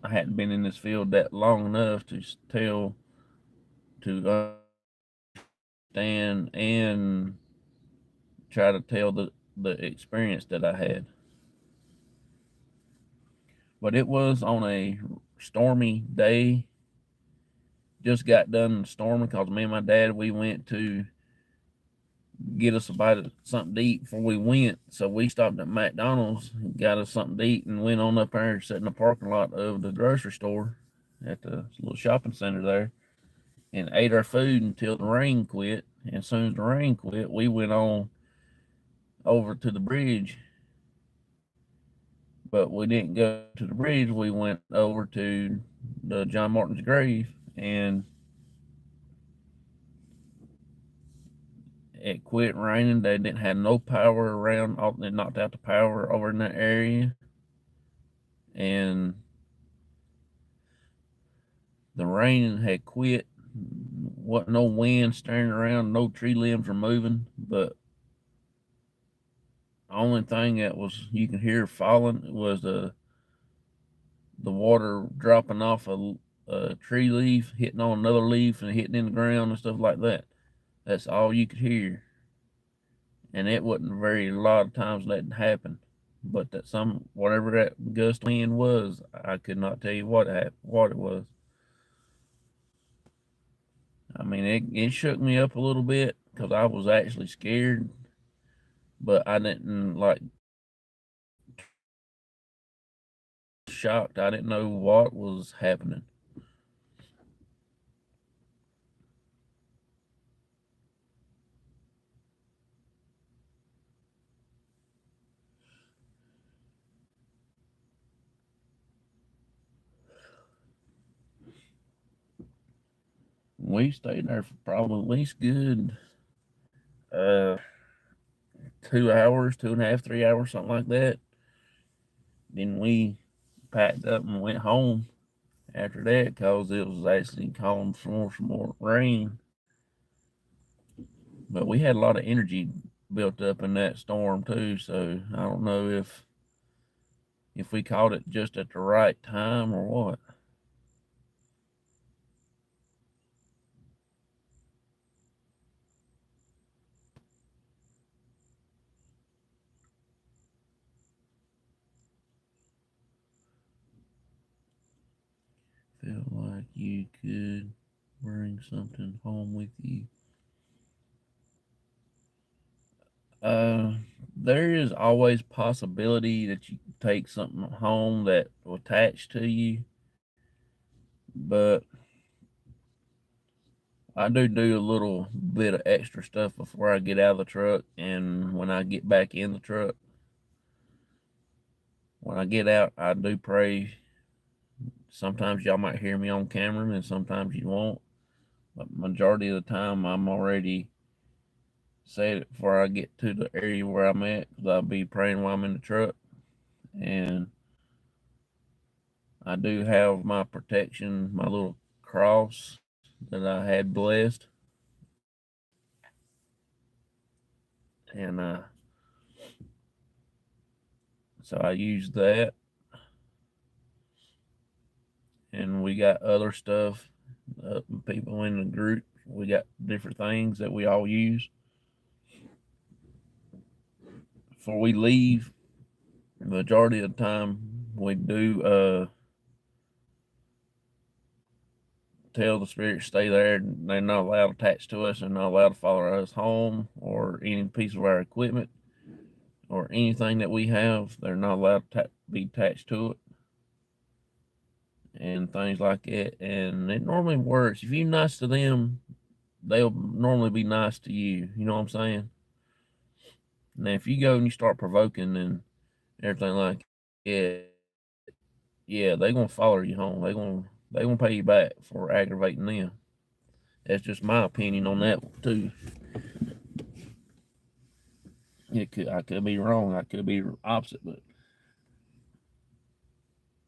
[SPEAKER 1] hadn't been in this field that long enough to tell to understand and try to tell the experience that I had. But it was on a stormy day. Just got done storming because me and my dad we went to get us about something to eat before we went. So we stopped at McDonald's, got us something to eat, and went on up there, sat in the parking lot of the grocery store at the little shopping center there, and ate our food until the rain quit. And as soon as the rain quit, we went on over to the bridge. But we didn't go to the bridge. We went over to the John Martin's grave, and it quit raining. They didn't have no power around. They knocked out the power over in that area, and the rain had quit. Wasn't no wind stirring around. No tree limbs were moving. But the only thing that was you can hear falling was the water dropping off a tree leaf, hitting on another leaf, and hitting in the ground and stuff like that. That's all you could hear. And it wasn't very a lot of times that happened. But that whatever that gust wind was, I could not tell you what it was. I mean, it shook me up a little bit because I was actually scared, but I didn't like shocked. I didn't know what was happening. We stayed there for probably at least good uh 2 hours, 2.5, 3 hours, something like that. Then we packed up and went home after that because it was actually calling for some more rain. But we had a lot of energy built up in that storm too. So I don't know if we caught it just at the right time or what. Feel like you could bring something home with you. Uh, there is always possibility that you can take something home that will attach to you, but I do a little bit of extra stuff before I get out of the truck, and when I get back in the truck, when I get out, I do pray. Sometimes y'all might hear me on camera, and sometimes you won't. But majority of the time, I'm already said it before I get to the area where I'm at, because I'll be praying while I'm in the truck, and I do have my protection, my little cross that I had blessed, and so I use that. And we got other stuff, people in the group. We got different things that we all use before we leave. The majority of the time, we do tell the spirits stay there. They're not allowed attached to us. They're not allowed to follow us home or any piece of our equipment or anything that we have. They're not allowed to be attached to it and things like that. And it normally works. If you're nice to them, they'll normally be nice to you. You know what I'm saying? Now, if you go and you start provoking and everything like it, yeah, they're gonna follow you home. They gonna pay you back for aggravating them. That's just my opinion on that one too. I could be wrong. I could be opposite, but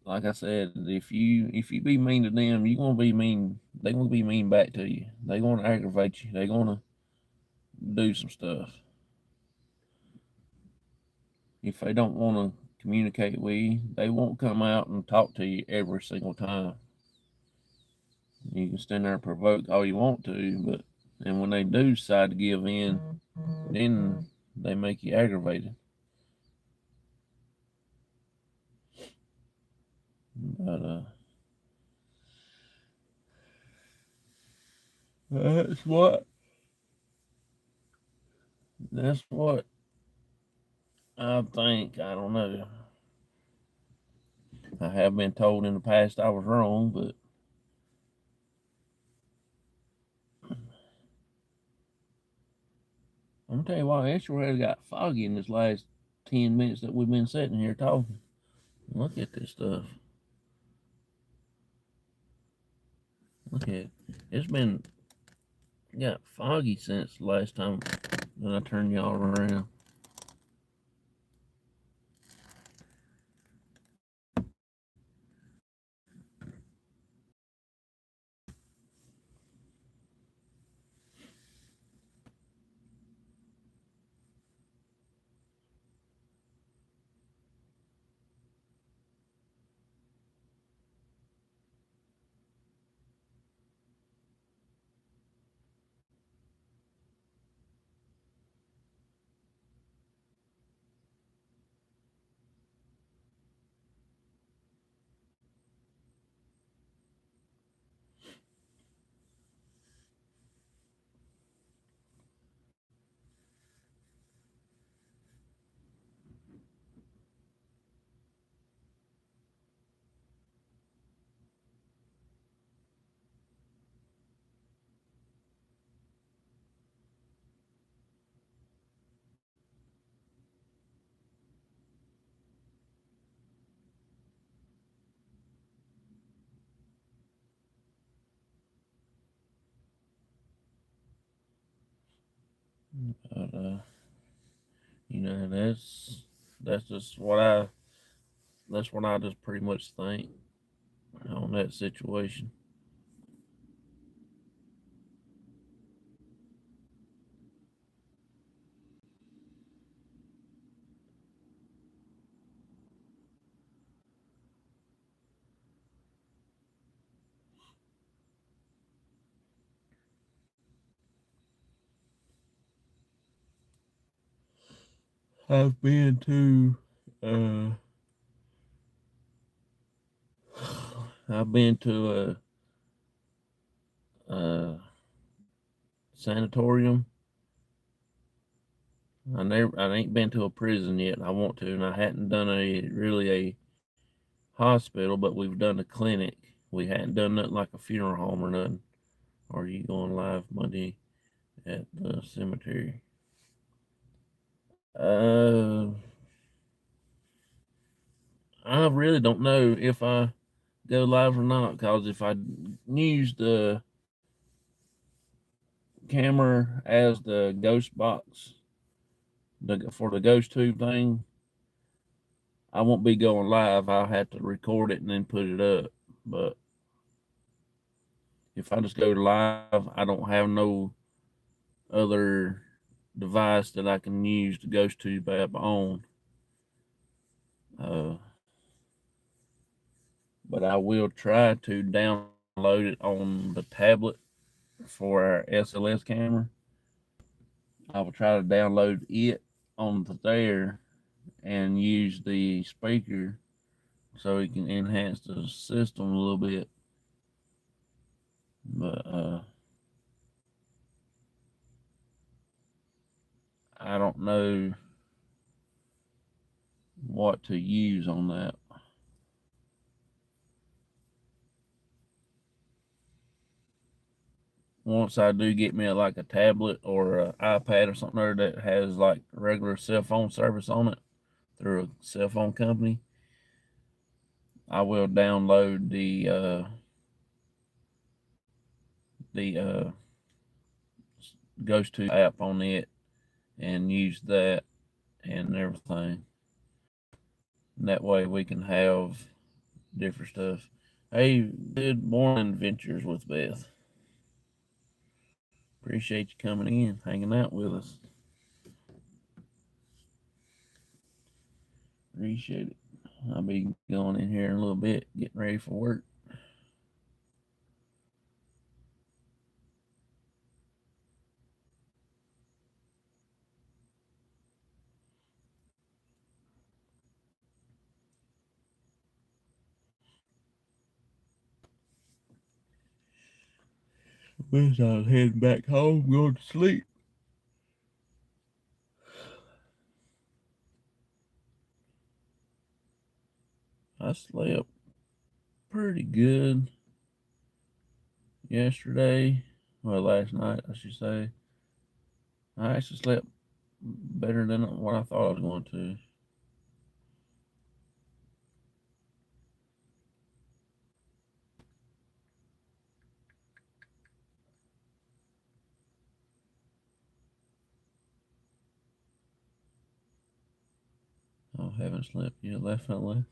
[SPEAKER 1] like I said, if you be mean to them, you gonna be mean. They gonna be mean back to you. They gonna aggravate you. They gonna do some stuff. If they don't want to communicate with you, they won't come out and talk to you every single time. You can stand there and provoke all you want to, but and when they do decide to give in, then they make you aggravated. But that's what that's what I think. I don't know. I have been told in the past I was wrong, but I'm gonna tell you what, it sure has got foggy in this last 10 minutes that we've been sitting here talking. Look at this stuff. Look at it. It's been got foggy since the last time that I turned y'all around. But that's just what I just pretty much think on that situation. I've been to I've been to a sanatorium. I ain't been to a prison yet. I want to, and I hadn't done a hospital, but we've done a clinic. We hadn't done nothing like a funeral home or nothing. Or are you going live Monday at the cemetery? Uh, I really don't know if I go live or not, because if I use the camera as the ghost box for the ghost tube thing, I won't be going live. I'll have to record it and then put it up. But if I just go live, I don't have no other device that I can use the ghost tube app on. Uh, but I will try to download it on the tablet for our SLS camera. I will try to download it on there and use the speaker so it can enhance the system a little bit. But I don't know what to use on that. Once I do get me like a tablet or an iPad or something there that has like regular cell phone service on it through a cell phone company, I will download the Ghost 2 app on it and use that and everything. And that way we can have different stuff. Hey, good morning, Adventures with Beth. Appreciate you coming in, hanging out with us. Appreciate it. I'll be going in here in a little bit, getting ready for work. Wish I was heading back home, going to sleep. I slept pretty good yesterday. Well, last night, I should say. I actually slept better than what I thought I was going to. I haven't slept yet, definitely.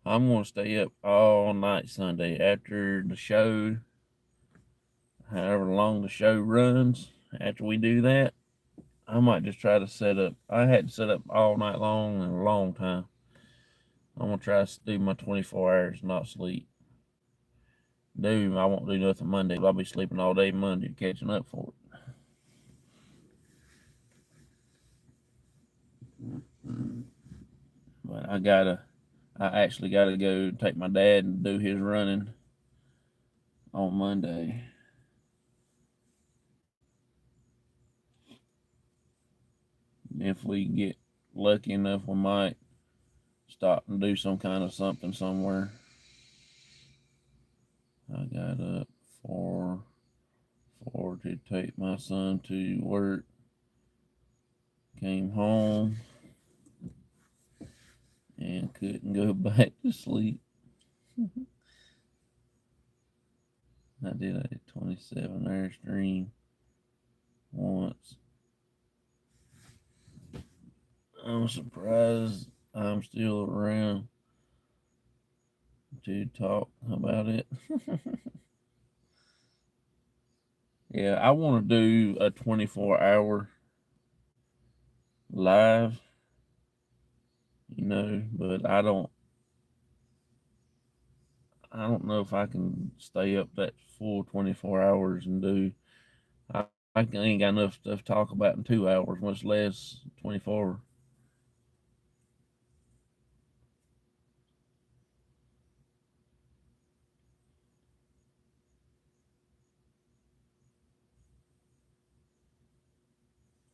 [SPEAKER 1] I'm going to stay up all night Sunday after the show, however long the show runs. After we do that, I might just try to set up. I hadn't set up all night long in a long time. I'm going to try to do my 24 hours, not sleep. I won't do nothing Monday. I'll be sleeping all day Monday, catching up for it. But I actually gotta go take my dad and do his running on Monday. If we get lucky enough, we might stop and do some kind of something somewhere. I got up for to take my son to work. Came home and couldn't go back to sleep. I did a 27-hour stream once. I'm surprised I'm still around to talk about it. Yeah, I want to do a 24-hour live, but I don't know if I can stay up that full 24 hours and do. I I ain't got enough stuff to talk about in 2 hours, much less 24.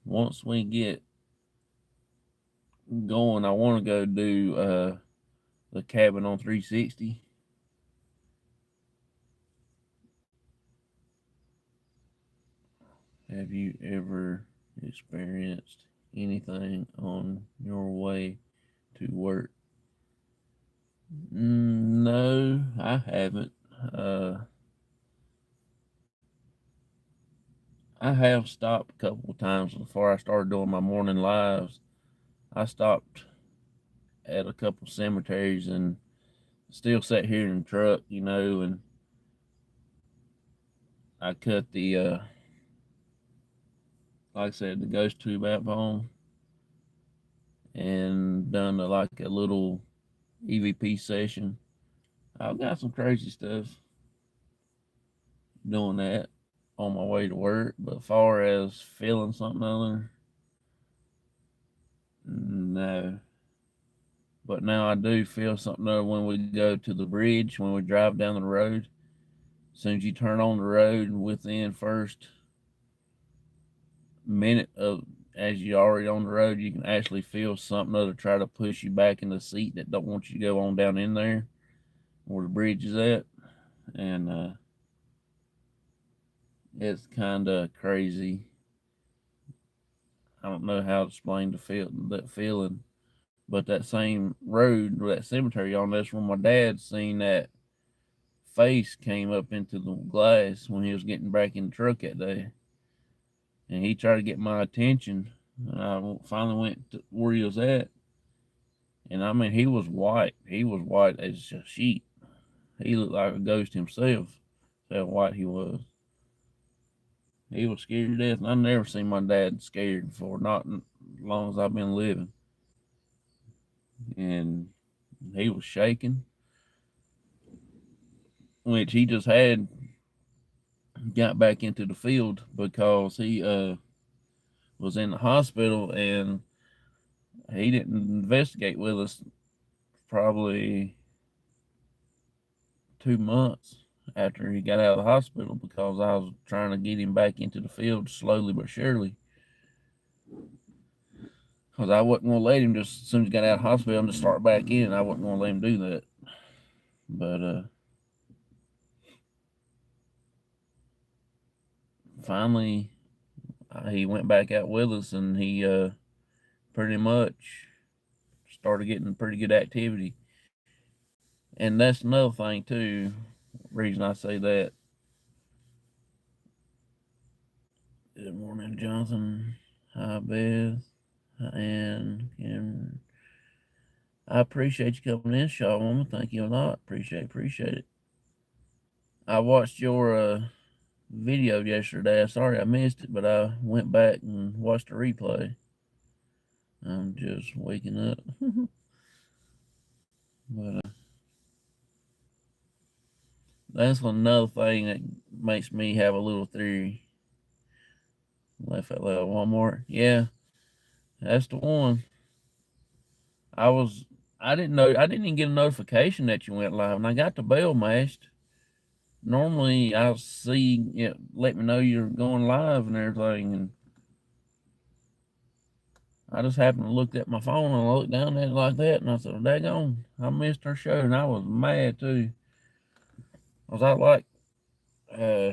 [SPEAKER 1] Once we get going, I want to go do the cabin on 360. Have you ever experienced anything on your way to work? No, I haven't. I have stopped a couple of times before I started doing my morning lives. I stopped at a couple cemeteries and still sat here in the truck, and I cut the, like I said, the ghost tube app on and done like a little EVP session. I've got some crazy stuff doing that on my way to work, but far as feeling something other, no. But now I do feel something other when we go to the bridge, when we drive down the road. As soon as you turn on the road, within first minute of as you're already on the road, you can actually feel something other try to push you back in the seat that don't want you to go on down in there where the bridge is at. And it's kind of crazy. I don't know how to explain that feeling, but that same road, that cemetery on, that's where my dad seen that face came up into the glass when he was getting back in the truck that day, and he tried to get my attention. And I finally went to where he was at, and I mean, he was white. He was white as a sheet. He looked like a ghost himself. That's how white he was. He was scared to death, and I've never seen my dad scared before, not as long as I've been living. And he was shaking, which he just had got back into the field because he was in the hospital, and he didn't investigate with us probably 2 months after he got out of the hospital because I was trying to get him back into the field slowly but surely. Because I wasn't going to let him just as soon as he got out of the hospital just start back in. I wasn't going to let him do that. But finally, he went back out with us, and he pretty much started getting pretty good activity. And that's another thing too. Reason I say that. Good morning, Jonathan. Hi, Beth. And I appreciate you coming in, Shaw Woman. Thank you a lot. Appreciate it. I watched your video yesterday. Sorry I missed it, but I went back and watched the replay. I'm just waking up. But that's another thing that makes me have a little theory. Left out loud. Walmart. Yeah, that's the one. I was. I didn't know. I didn't even get a notification that you went live, and I got the bell mashed. Normally, I'll see it let me know you're going live and everything, and I just happened to look at my phone and I looked down at it like that, and I said, "Daggone, I missed her show," and I was mad too. Cause I like uh,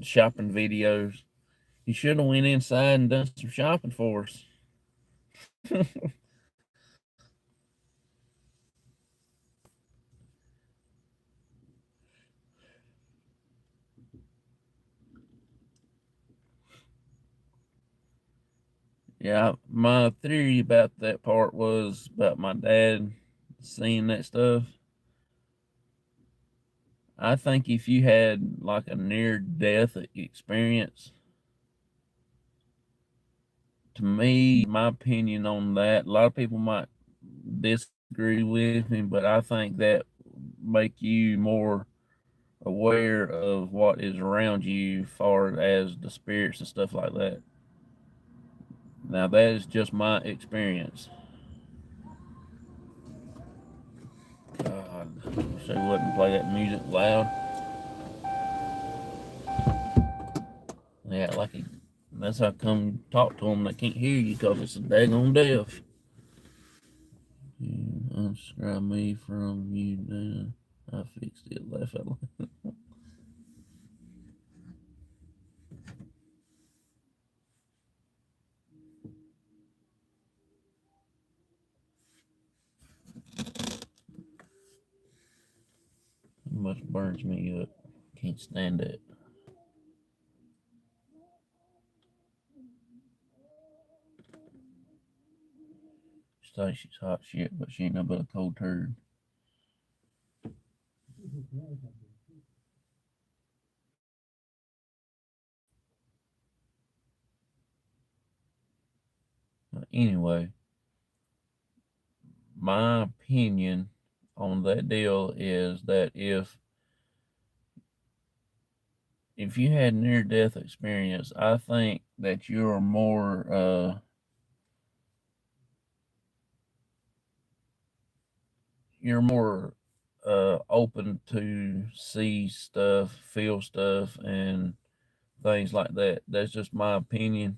[SPEAKER 1] shopping videos. You should have went inside and done some shopping for us. Yeah, my theory about that part was about my dad seeing that stuff. I think if you had like a near death experience, to me, my opinion on that, a lot of people might disagree with me, but I think that make you more aware of what is around you, far as the spirits and stuff like that. Now that is just my experience. God, I wish they wouldn't play that music loud. Yeah, like he, that's how come talk to them. They can't hear you because it's a daggone deaf. You unsubscribe me from you now. I fixed it. Laugh out loud. It much burns me up. Can't stand it. She thinks she's hot shit, but she ain't no but a cold turd. But anyway, my opinion on that deal is that if you had near death experience, I think that you're more open to see stuff, feel stuff, and things like that. That's just my opinion.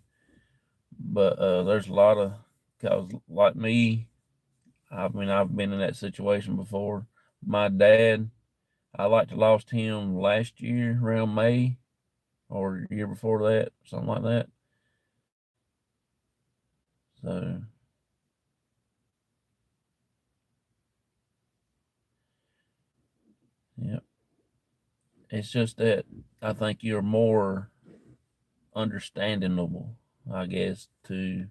[SPEAKER 1] But there's a lot of, cause like me, I mean, I've been in that situation before. My dad, I like to lost him last year around May or year before that, something like that. So yeah, it's just that I think you're more understandable, I guess, to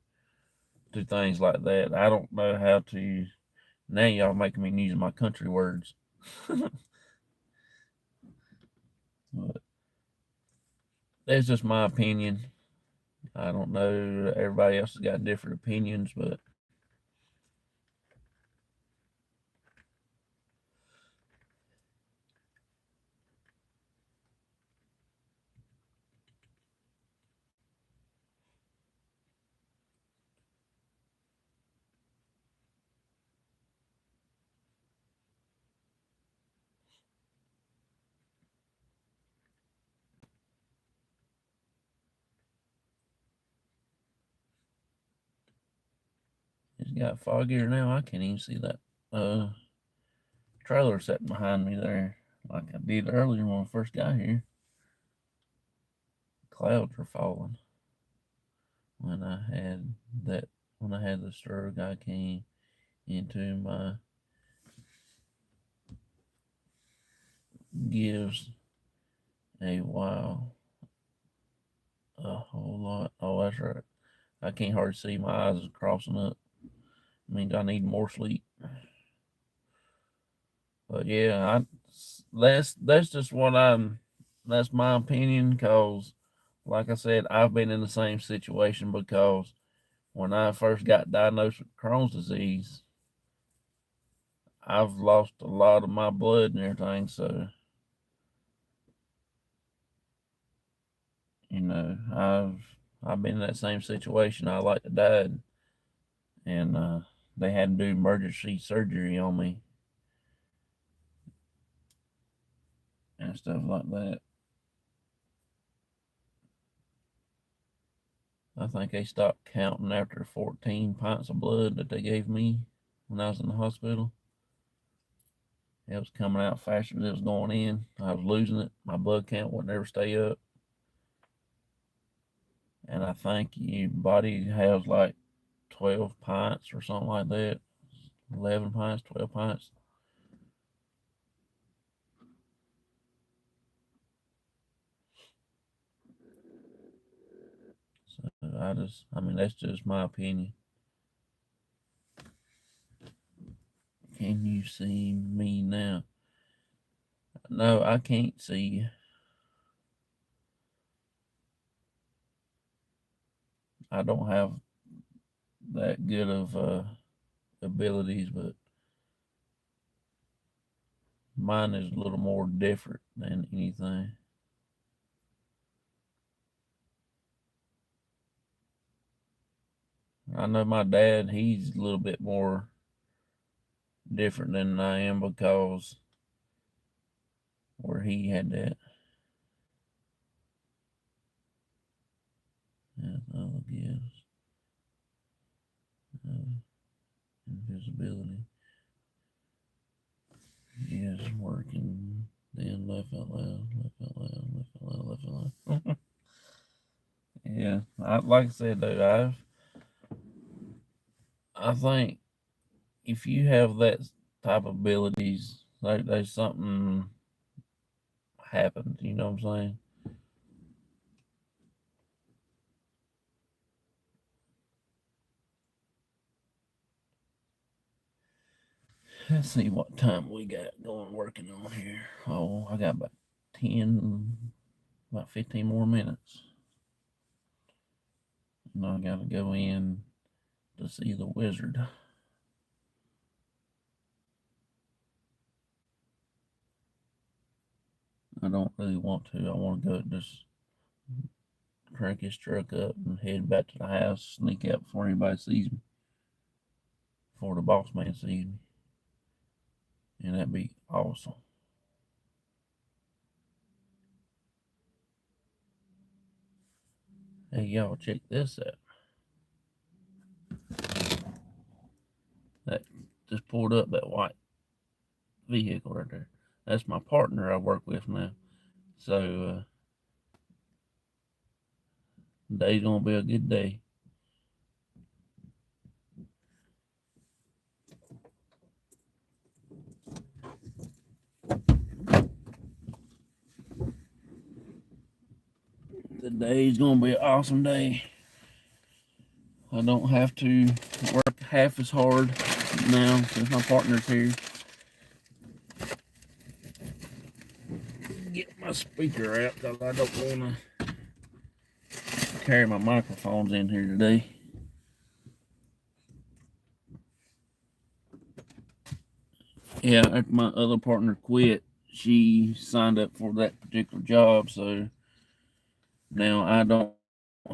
[SPEAKER 1] things like that. I don't know how to. Now y'all making me use my country words. But that's just my opinion. I don't know. Everybody else has got different opinions, but it's got foggier now. I can't even see that uh trailer sitting behind me there like I did earlier when I first got here. Clouds were falling when I had that when I had the stroke. I came into my gives a wow a whole lot. Oh, that's right. I can't hardly see. My eyes is crossing up. I mean, I need more sleep. But yeah, that's just what I'm. That's my opinion. Cause, like I said, I've been in the same situation. Because when I first got diagnosed with Crohn's disease, I've lost a lot of my blood and everything. So I've been in that same situation. I like to die, and they had to do emergency surgery on me and stuff like that. I think they stopped counting after 14 pints of blood that they gave me when I was in the hospital. It was coming out faster than it was going in. I was losing it. My blood count would never stay up. And I think your body has like 12 pints or something like that. 11 pints, 12 pints. So I mean, that's just my opinion. Can you see me now? No, I can't see you. I don't have that good of abilities, but mine is a little more different than anything. I know my dad, he's a little bit more different than I am because where he had that. As other gifts, invisibility. Yes, working. Then laugh out loud, laugh out loud, laugh out loud, laugh out loud. Yeah, like I said, dude, I think if you have that type of abilities, like there's something happened. You know what I'm saying? Let's see what time we got going working on here. Oh, I got about 15 more minutes. And I gotta go in to see the wizard. I don't really want to. I want to go just crank his truck up and head back to the house, sneak out before anybody sees me, before the boss man sees me. And that'd be awesome. Hey, y'all, check this out. That just pulled up, that white vehicle right there. That's my partner I work with now. So, today's gonna be a good day. Today's gonna be an awesome day. I don't have to work half as hard now since my partner's here. Get my speaker out because I don't want to carry my microphones in here today. Yeah, after my other partner quit, she signed up for that particular job, so now I don't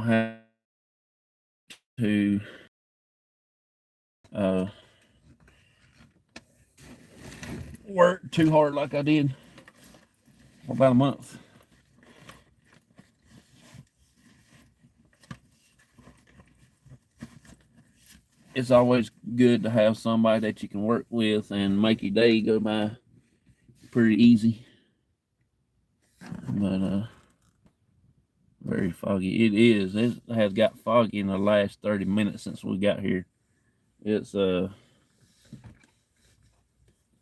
[SPEAKER 1] have to work too hard like I did for about a month. It's always good to have somebody that you can work with and make your day go by pretty easy. But very foggy. It is. It has got foggy in the last 30 minutes since we got here. It's I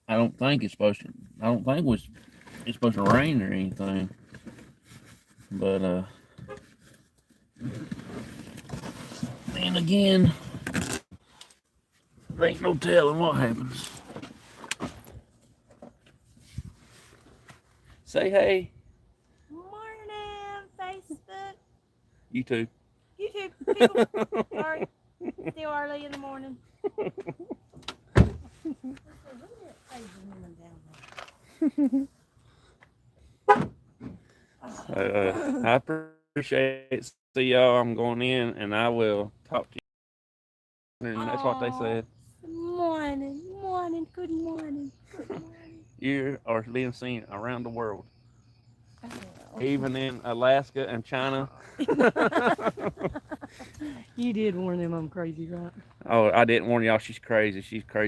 [SPEAKER 1] don't think it's supposed to. I don't think it's supposed to rain or anything. But then again, there ain't no telling what happens. Say hey.
[SPEAKER 3] Morning, Facebook.
[SPEAKER 1] YouTube.
[SPEAKER 3] YouTube. Sorry. Still early in the morning.
[SPEAKER 1] I appreciate it. See y'all. I'm going in and I will talk to you. And that's what they said.
[SPEAKER 3] Morning. Good morning.
[SPEAKER 1] You are being seen around the world. Even in Alaska and China.
[SPEAKER 3] You did warn them I'm crazy, right?
[SPEAKER 1] Oh, I didn't warn y'all she's crazy. She's crazy.